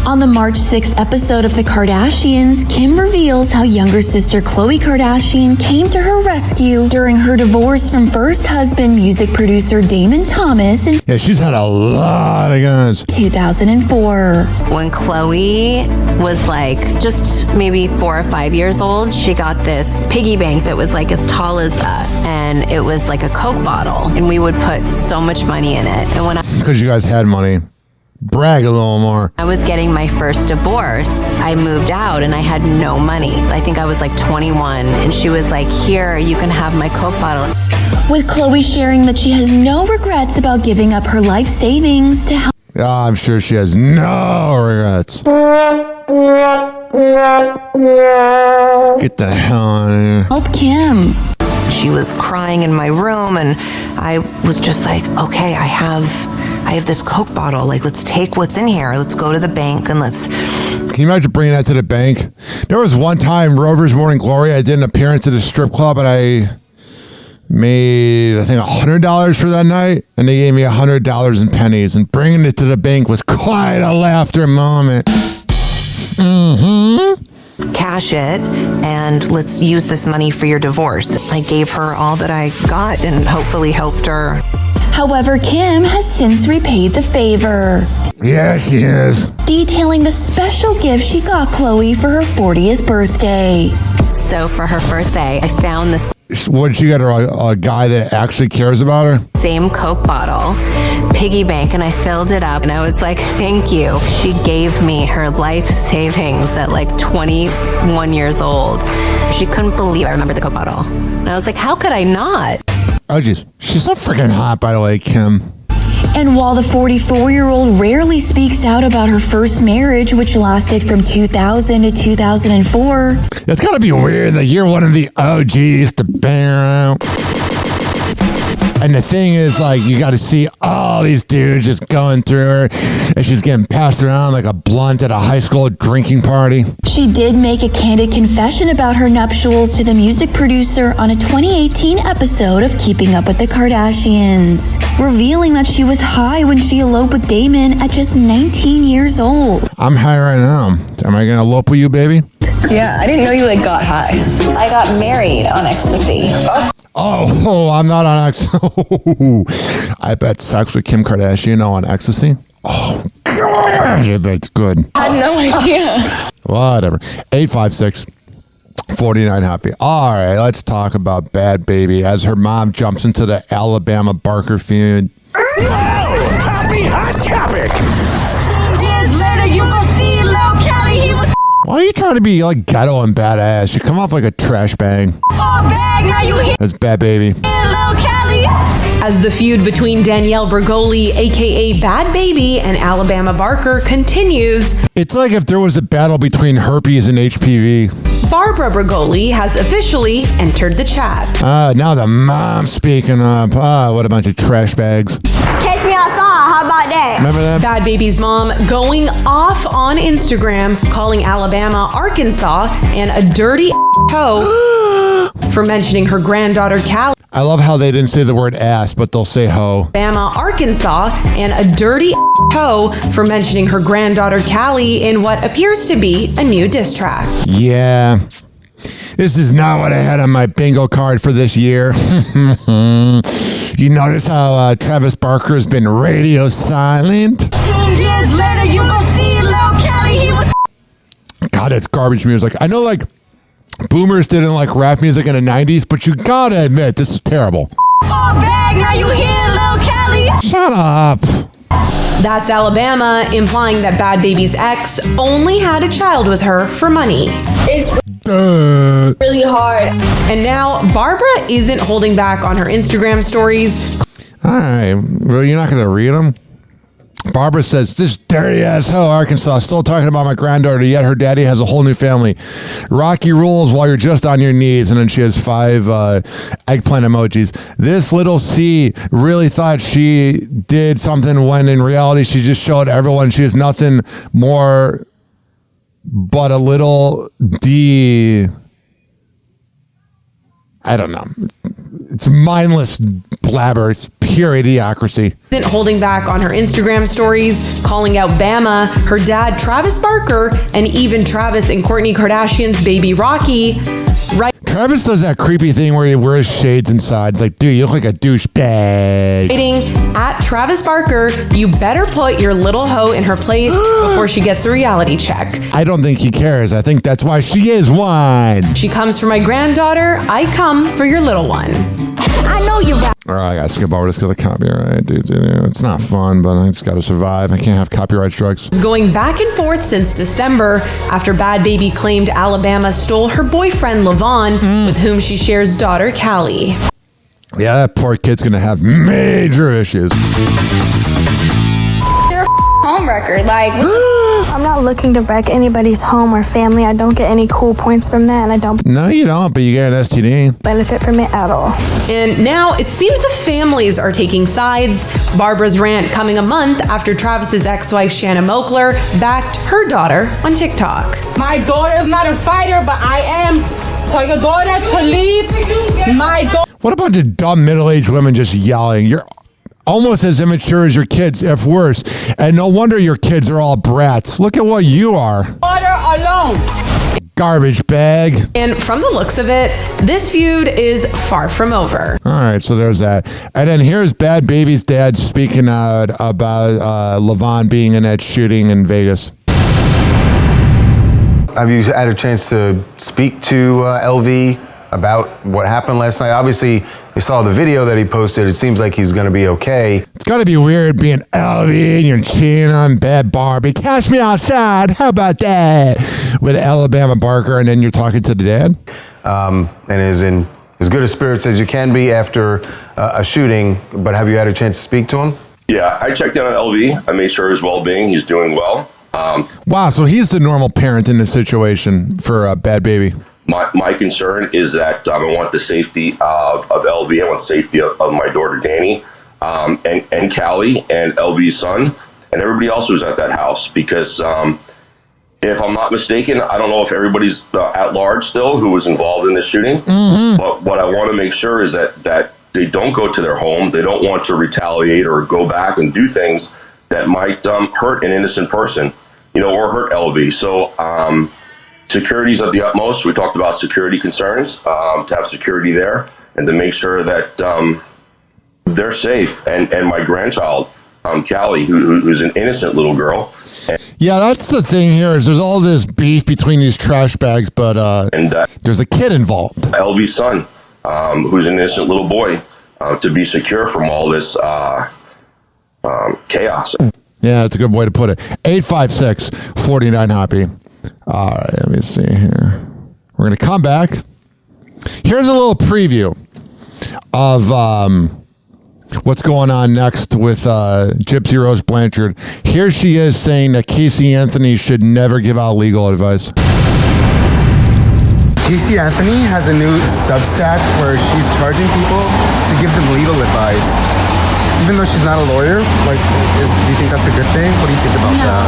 On the March 6th episode of The Kardashians, Kim reveals how younger sister Khloe Kardashian came to her rescue during her divorce from first husband, music producer Damon Thomas in Yeah, she's had a lot of guys. 2004. When Khloe was like just maybe 4 or 5 years old, she got this piggy bank that was like as tall as us, and it was like a Coke bottle, and we would put so much money in it. And when Because you guys had money. Brag a little more. I was getting my first divorce, I moved out and I had no money. I think I was like 21, and she was like, here, you can have my Coke bottle. With Khloe sharing that she has no regrets about giving up her life savings to help. Yeah, I'm sure she has no regrets. Get the hell out of here. Help Kim. she was crying in my room, and I was just like, okay, I have this Coke bottle. Like, let's take what's in here. Let's go to the bank and let's... Can you imagine bringing that to the bank? There was one time, Rover's Morning Glory, I did an appearance at a strip club, and I made, I think, $100 for that night, and they gave me $100 in pennies, and bringing it to the bank was quite a laughter moment. Cash it, and let's use this money for your divorce. I gave her all that I got and hopefully helped her. However, Kim has since repaid the favor. Yeah, she is. Detailing the special gift she got Chloe for her 40th birthday. So for her birthday, I found this What did she get her? A guy that actually cares about her? same Coke bottle, piggy bank, and I filled it up, and I was like, thank you. She gave me her life savings at like 21 years old. She couldn't believe I remembered the Coke bottle. And I was like, how could I not? Oh, jeez. She's so freaking hot, by the way, Kim. And while the 44-year-old rarely speaks out about her first marriage, which lasted from 2000 to 2004. That's gotta be weird that you're one of the OGs to bang around. And the thing is, like, you got to see all these dudes just going through her, and she's getting passed around like a blunt at a high school drinking party. She did make a candid confession about her nuptials to the music producer on a 2018 episode of Keeping Up with the Kardashians, revealing that she was high when she eloped with Damon at just 19 years old. I'm high right now. Am I gonna elope with you, baby? Yeah, I didn't know you got high. I got married on ecstasy. Oh, I'm not on ecstasy. I bet sex with Kim Kardashian on ecstasy. Oh, gosh, I bet it's good. I had no idea. Whatever. 856-49-HAPPY. All right, let's talk about Bad Baby as her mom jumps into the Alabama Barker feud. Happy hot topic. Years later, you gon' see Lil Kelly. He was Why are you trying to be like ghetto and badass? You come off like a trash bag. bag, now you hit That's Bad Baby. Lil Kelly. As the feud between Danielle Bregoli, aka Bad Baby, and Alabama Barker continues, It's like if there was a battle between herpes and HPV. Barbara Bregoli has officially entered the chat. Now the mom's speaking up. What a bunch of trash bags. Catch me outside. How about that? Remember that? Bad Baby's mom going off on Instagram, calling Alabama, Arkansas, and a dirty hoe for mentioning her granddaughter Callie. I love how they didn't say the word ass, but they'll say hoe. Alabama, Arkansas, and a dirty hoe for mentioning her granddaughter Callie in what appears to be a new diss track. Yeah. This is not what I had on my bingo card for this year. You notice how Travis Barker has been radio silent? 10 years later, you gon' see Lil Kelly. He was God, it's garbage music. I know, like, boomers didn't like rap music in the 90s, but you gotta admit, this is terrible. bag, now you hear Lil Kelly. Shut up. That's Alabama, implying that Bad Baby's ex only had a child with her for money. It's really hard. And now Barbara isn't holding back on her Instagram stories. All right. Well, you're not gonna read them? Barbara says, this dirty ass hoe, Arkansas, still talking about my granddaughter, yet her daddy has a whole new family. Rocky rules while you're just on your knees. And then she has 5 eggplant emojis. This little C really thought she did something when in reality she just showed everyone she is nothing more but a little D. I don't know. It's mindless blabber. It's pure idiocracy. Isn't holding back on her Instagram stories, calling out Bama, her dad Travis Barker, and even Travis and Kourtney Kardashian's baby Rocky. Right. Travis does that creepy thing where he wears shades inside. It's like, dude, you look like a douchebag. Writing at Travis Barker, you better put your little hoe in her place before she gets a reality check. I don't think he cares. I think that's why she is one. She comes for my granddaughter. I come for your little one. I know you're right. All right, I gotta skip over this because of copyright, dude. It's not fun, but I just gotta survive. I can't have copyright strikes. Going back and forth since December after Bad Baby claimed Alabama stole her boyfriend Levon, with whom she shares daughter Callie. Yeah, that poor kid's gonna have major issues. You're a homewrecker. Like, I'm not looking to wreck anybody's home or family. I don't get any cool points from that, and I don't No, you don't, but you get an STD. benefit from it at all. And now it seems the families are taking sides. Barbara's rant coming a month after Travis's ex-wife Shanna Mokler backed her daughter on TikTok. My daughter is not a fighter, but I am. Tell your daughter to leave my daughter. What about the dumb middle-aged women just yelling? You're almost as immature as your kids, if worse. And no wonder your kids are all brats. Look at what you are. Daughter alone. Garbage bag. And from the looks of it, this feud is far from over. All right, so there's that. And then here's Bad Baby's dad speaking out about Levon being in that shooting in Vegas. Have you had a chance to speak to LV about what happened last night? Obviously, you saw the video that he posted. It seems like he's going to be okay. It's got to be weird being LV and you're cheating on Bad Barbie. Catch me outside. How about that? With Alabama Barker, and then you're talking to the dad? And is in as good a spirits as you can be after a shooting. But have you had a chance to speak to him? Yeah, I checked in on LV. I made sure his well-being. He's doing well. Wow, so he's the normal parent in this situation for Bad Baby. My concern is that I want the safety of LV. I want the safety of my daughter Danny, and Callie and LV's son and everybody else who's at that house. Because if I'm not mistaken, I don't know if everybody's at large still who was involved in this shooting. Mm-hmm. But what I want to make sure is that they don't go to their home. They don't want to retaliate or go back and do things that might hurt an innocent person, or hurt LV. So security's at the utmost. We talked about security concerns, to have security there and to make sure that they're safe. And my grandchild, Callie, who's an innocent little girl. Yeah, that's the thing here is there's all this beef between these trash bags, but there's a kid involved. LV's son, who's an innocent little boy, to be secure from all this chaos. Yeah, that's a good way to put it. 856-49-HOPPY. All right, let me see here. We're going to come back. Here's a little preview of what's going on next with Gypsy Rose Blanchard. Here she is saying that Casey Anthony should never give out legal advice. Casey Anthony has a new Substack where she's charging people to give them legal advice. Even though she's not a lawyer, do you think that's a good thing? What do you think about that?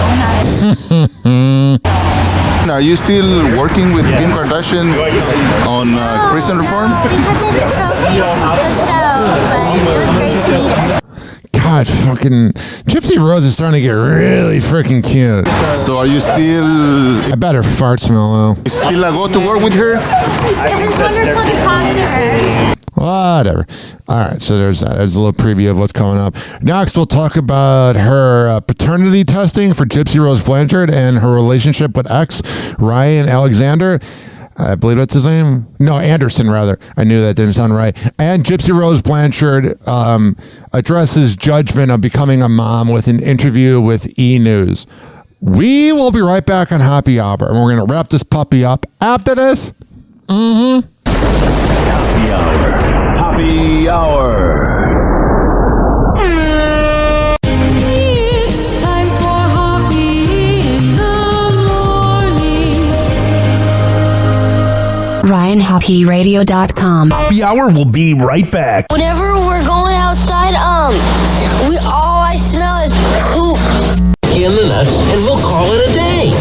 Are you still working with Kim Kardashian on prison reform? God, fucking Gypsy Rose is starting to get really freaking cute. So are you still... I bet her fart smell though. You still go to work with her? It was wonderful to talk to her. Whatever. All right, so there's that. There's a little preview of what's coming up. Next, we'll talk about her paternity testing for Gypsy Rose Blanchard and her relationship with ex Ryan Alexander. I believe that's his name. No, Anderson, rather. I knew that didn't sound right. And Gypsy Rose Blanchard addresses judgment of becoming a mom with an interview with E! News. We will be right back on Happy Hour, and we're going to wrap this puppy up after this. Mm-hmm. Happy Hour. Happy Hour. It's time for Hoppe in the morning. RyanHoppyRadio.com. Happy Hour will be right back. Whenever we're going outside, all I smell is poop. In the nuts, and we'll call it a day.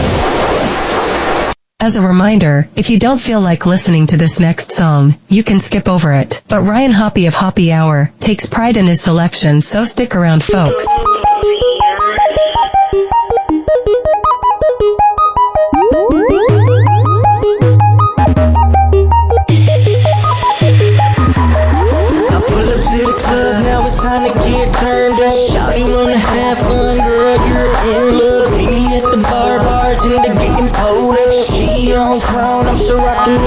As a reminder, if you don't feel like listening to this next song, you can skip over it. But Ryan Hoppe of Happy Hour takes pride in his selection, so stick around, folks. I pull up to the club, now it's time to get turned up. Shawty wanna have fun, girl, you're in luck. Meet me at the bartender getting pulled up. She on crown, I'm so rockin' it.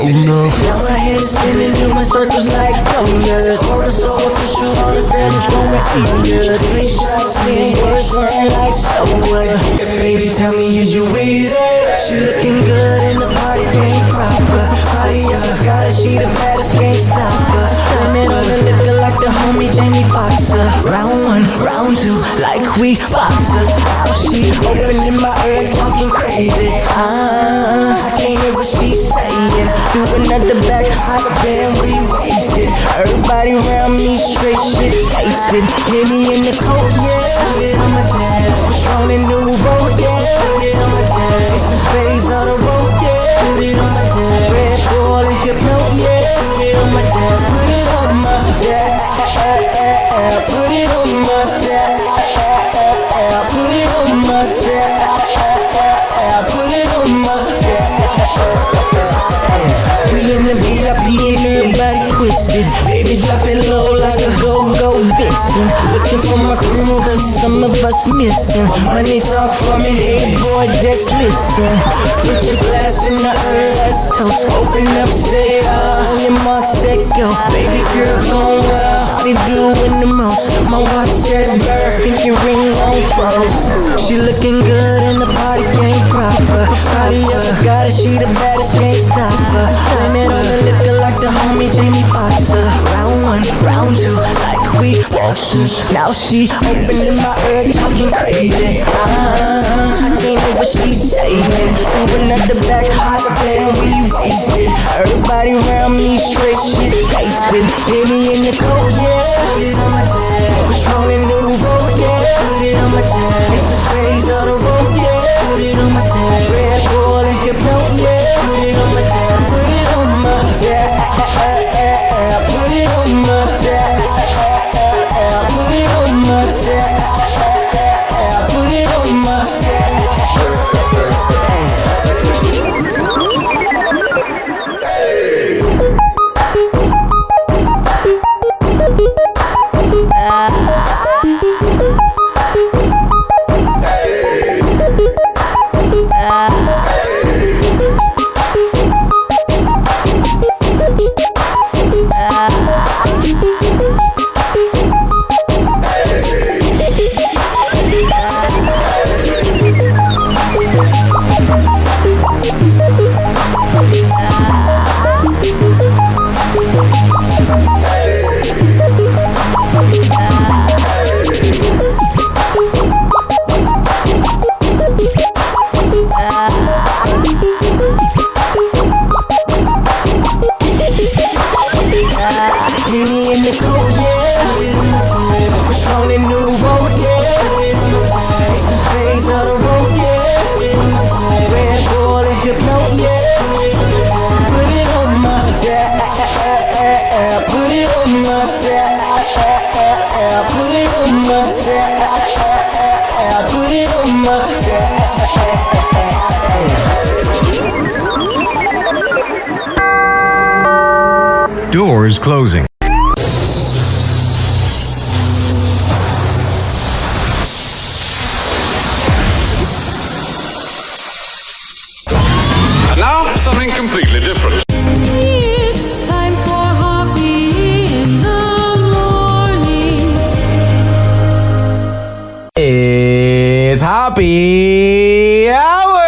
Now my head is spinning, do my circles like thunder. Told so official, all the girls going easier. 3 shots, then words burn like stone. Baby, tell me, is you with it? She looking good in the party, ain't proper. Fire, gotta she the baddest, can't stop her. Blame it on the liquor like the homie Jamie Foxx. boxer. Round one, round two, like we boxers. Now she opening my ear, talking crazy. I can't hear what she's saying. Doing at the back, hot band, we wasted. Everybody around me straight shit wasted. Hit me in the coat, yeah. Put it on my tab. Patron and Nouveau, yeah. Put it on my tab. It's the space on the road, yeah. Put it on my tab. Red Bull and Hypno, yeah. Put it on my tab. Put it on my tab. Put it on my tab. Put it on my tab. Put it on my tab. We in the VIP and everybody twisted. Baby drop it low like a go-go vixen. Looking for my crew cause some of us missing. Money talk for me, hey boy just listen. Put your glass in the earth, let's toast. Open up, say on your mark, set go. Baby girl gon' wild, shawty doing the most. My watch said bird, pinky ring on froze. She looking good in the party game proper. Party up, got her, she the baddest, can't stop her. Blame it on the liquor like the homie Jamie Foxxer. Round one, round two, like we boxers. Now she opening my ear, talking crazy. I can't hear what she's saying. Moving at the back, hot band, we wasted. Everybody around me straight shit wasted. Hit me in the coat, yeah. Put it on my tab. Patron and Nouveau, yeah. Put it on my tab. It's the space on the road, yeah. Put it on my tab. Red Bull and Hypno, yeah. Put it on my tab. Put it on my tab. Put it on my tab. Put it on my tab. Put it on my tab. Doors closing. And now, something completely different. It's time for Hoppe in the morning. It's Hoppe Hour!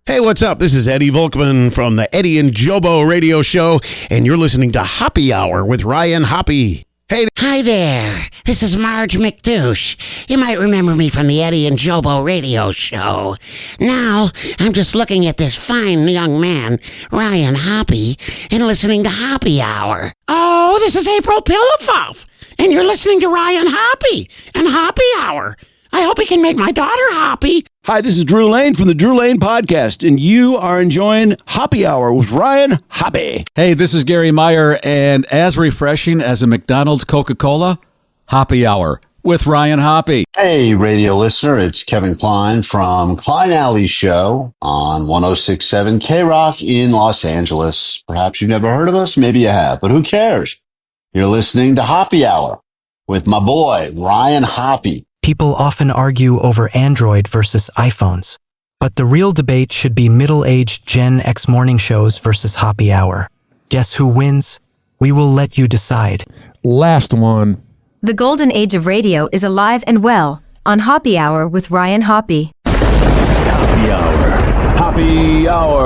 Hey, what's up? This is Eddie Volkman from the Eddie and Jobo radio show, and you're listening to Hoppe Hour with Ryan Hoppe. Hey. Hi there. This is Marge McDouche. You might remember me from the Eddie and Jobo radio show. Now, I'm just looking at this fine young man, Ryan Hoppe, and listening to Hoppe Hour. Oh, this is April Pilifoff, and you're listening to Ryan Hoppe and Hoppe Hour. I hope he can make my daughter happy. Hi, this is Drew Lane from the Drew Lane Podcast, and you are enjoying Hoppe Hour with Ryan Hoppe. Hey, this is Gary Meyer, and as refreshing as a McDonald's Coca-Cola, Hoppe Hour with Ryan Hoppe. Hey, radio listener, it's Kevin Klein from Klein Alley Show on 106.7 K-Rock in Los Angeles. Perhaps you've never heard of us, maybe you have, but who cares? You're listening to Hoppe Hour with my boy, Ryan Hoppe. People often argue over Android versus iPhones, but the real debate should be middle-aged Gen X morning shows versus Hoppe Hour. Guess who wins? We will let you decide. Last one. The golden age of radio is alive and well on Hoppe Hour with Ryan Hoppe. Happy Hour. Happy Hour.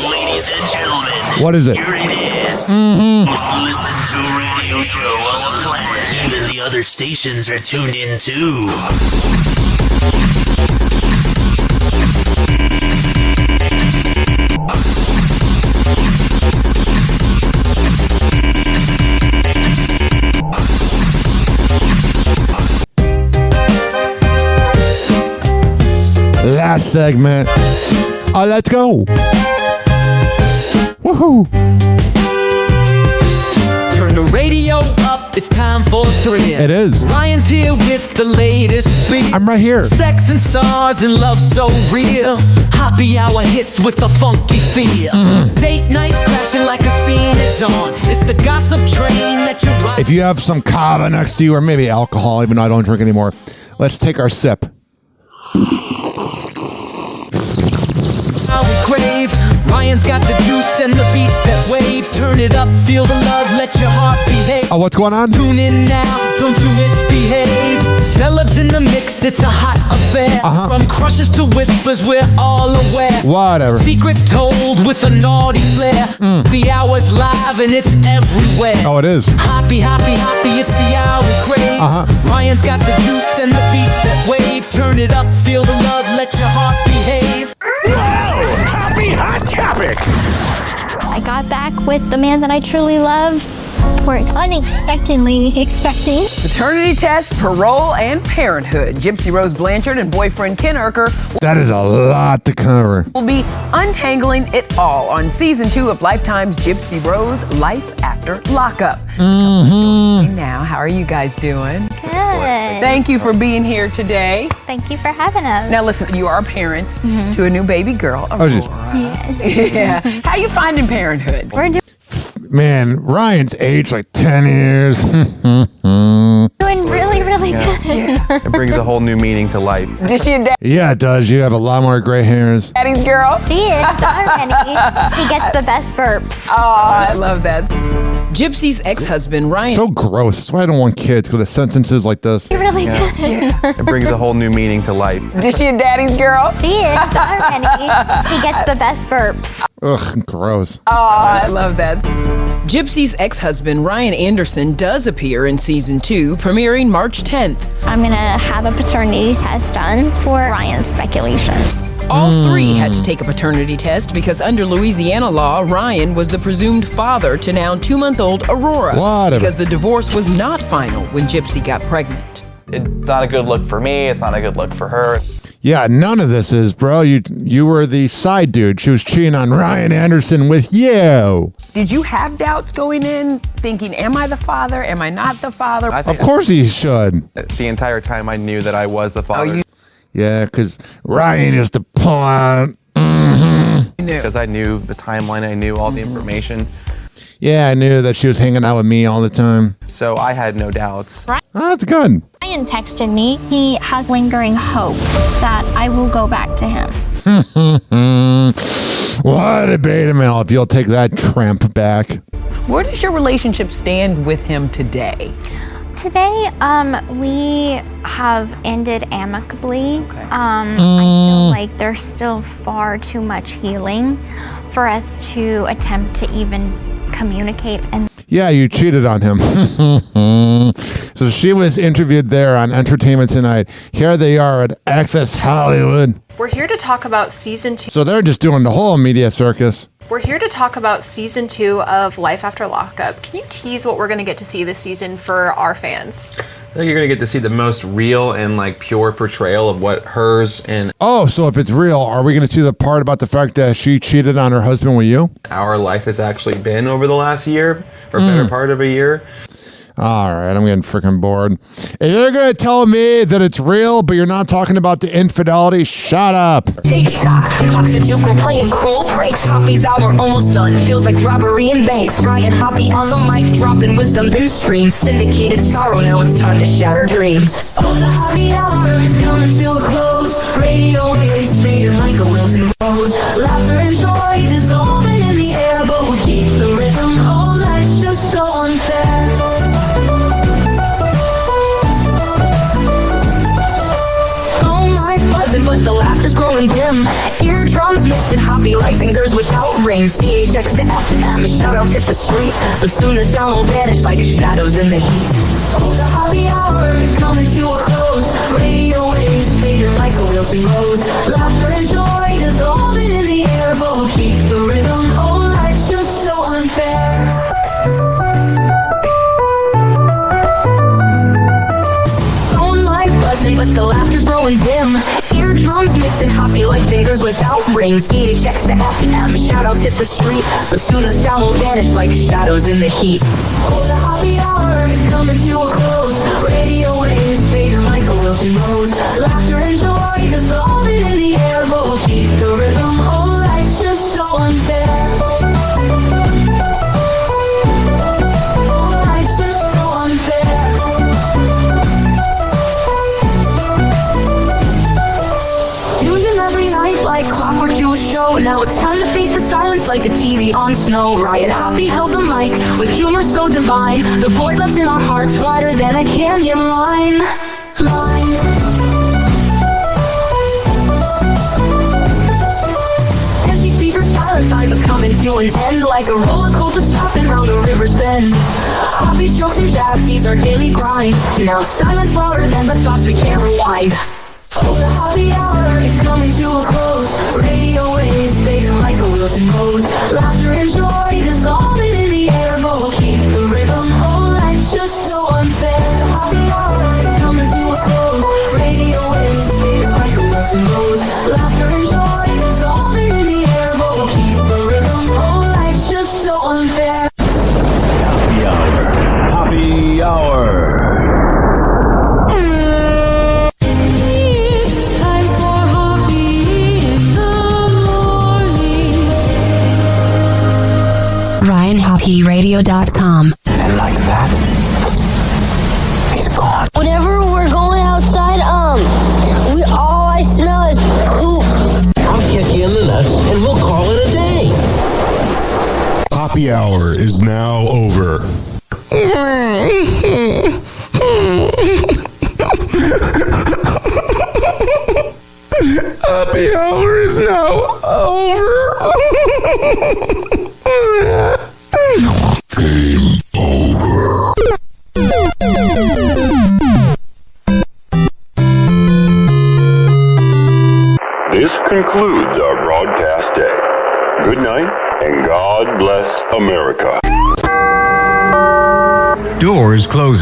Ladies and gentlemen, What is it? here it is. Most listened to radio show on the planet. Even the other stations are tuned in too. Last segment. Let's go. Woohoo. Turn the radio up, it's time for thrill. It is. Ryan's here with the latest speed. I'm right here. Sex and stars and love so real. Happy hour hits with a funky feel. Date nights crashing like a scene at dawn. It's the gossip train that you ride. If you have some kava next to you, or maybe alcohol, even though I don't drink anymore, let's take our sip. How we crave. Ryan's got the juice and the beats that wave. Turn it up, feel the love, let your heart behave. Oh, what's going on? Tune in now, don't you misbehave. Celebs in the mix, it's a hot affair. From crushes to whispers, we're all aware. Whatever. Secret told with a naughty flair. The hour's live and it's everywhere. Oh, it is. Happy, happy, happy, it's the hour we crave. Ryan's got the juice and the beats that wave. Turn it up, feel the love, let your heart behave. Happy Hot Topic. I got back with the man that I truly love. We're unexpectedly expecting. Paternity test, parole, and parenthood. Gypsy Rose Blanchard and boyfriend Ken Urker That is a lot to cover. will be untangling it all on season 2 of Lifetime's Gypsy Rose Life After Lockup. Now, how are you guys doing? Good. Thank you for being here today. Thank you for having us. Now listen, you are a parent to a new baby girl, Aurora. Yes. Yeah. How you finding parenthood? We're Man, Ryan's aged like 10 years. doing really, really good. It brings a whole new meaning to life. Did she a Yeah, it does. You have a lot more gray hairs. daddy's girl? She is already. He gets the best burps. Oh, I love that. Gypsy's ex-husband, Ryan. So gross. That's why I don't want kids with sentences like this. You're really good. It brings a whole new meaning to life. Did she a daddy's girl? She is already. He gets the best burps. Ugh, gross. Oh, I love that. Gypsy's ex-husband, Ryan Anderson, does appear in season 2, premiering March 10th. I'm going to have a paternity test done for Ryan's speculation. All three had to take a paternity test because under Louisiana law, Ryan was the presumed father to now 2-month-old Aurora. Whatever. Because the divorce was not final when Gypsy got pregnant. It's not a good look for me. It's not a good look for her. Yeah, none of this is, bro. You were the side dude. She was cheating on Ryan Anderson with you. Did you have doubts going in, thinking, am I the father? Am I not the father? Of course he should. The entire time I knew that I was the father. Yeah, because Ryan used to pull out. Because I knew the timeline. I knew all the information. Yeah, I knew that she was hanging out with me all the time. So I had no doubts. Oh, that's good. Ryan texted me. He has lingering hope that I will go back to him. What a beta male if you'll take that tramp back. Where does your relationship stand with him today? Today, we have ended amicably. I feel like there's still far too much healing for us to attempt to even communicate. And Yeah, you cheated on him. So she was interviewed there on Entertainment Tonight. Here they are at Access Hollywood. We're here to talk about season 2. So they're just doing the whole media circus. We're here to talk about season 2 of Life After Lockup. Can you tease what we're going to get to see this season for our fans? I think you're going to get to see the most real and pure portrayal of what hers and Oh, so if it's real, are we going to see the part about the fact that she cheated on her husband with you? our life has actually been over the last year, or better part of a year. All right, I'm getting freaking bored. If you're going to tell me that it's real, but you're not talking about the infidelity, shut up. TikTok, clocks and juke playing cruel pranks. Hoppy's hour almost done. Feels like robbery in banks. Ryan Hoppe on the mic, dropping wisdom through streams. Syndicated sorrow, now it's time to shatter dreams. Oh, the Hoppe hour is coming to a close. Radio waves fading like a wilted rose. Laughter and joy dissolving in the air, but we keep the rhythm. Oh, life's just so unfair. mixing hoppy like fingers without rings. DHX to FM, shout out hit the street, but soon the sound will vanish like shadows in the heat. Oh, the happy hour is coming to a close. Radio waves fading like a wilting rose. Laughter and joy dissolving in the air, but we'll keep the rhythm. Oh, life's just so unfair. But the laughter's growing dim. Eardrums mixing hoppy like fingers without rings. DHX to FM, shout outs hit the street, but soon the sound will vanish like shadows in the heat. Oh, the happy hour is coming to a close. Radio waves fading like a wilting rose. Laughter and joy dissolving in the air, but we'll keep the rhythm. Oh, life's just so unfair. Show. Now it's time to face the silence like the TV on snow. Ryan Hoppe held the mic with humor so divine. The void left in our hearts wider than a canyon line. Empty speakers, silent time but coming to an end like a roller coaster stopping round the river's bend. Hoppe strokes and jabs, he's our daily grind. Now silence louder than the thoughts we can't rewind. Oh, the happy hour is coming to a close. Radio waves fading like a wilting rose. Laughter and joy dissolving in the air, but we'll keep the rhythm. Oh, life's just so unfair. The happy hour is coming to a close. Radio waves fading like a wilting rose. Laughter and joy dissolving in the air, but we'll keep the rhythm. Oh, life's just so unfair. Happy hour. Happy hour. RyanHoppeRadio.com. And like that, he's gone. Whenever we're going outside, all I smell is poop. I'll kick you in the nuts and we'll call it a day. Happy hour is now over. Happy hour is now over. Game over. This concludes our broadcast day. Good night, and God bless America. Doors closing.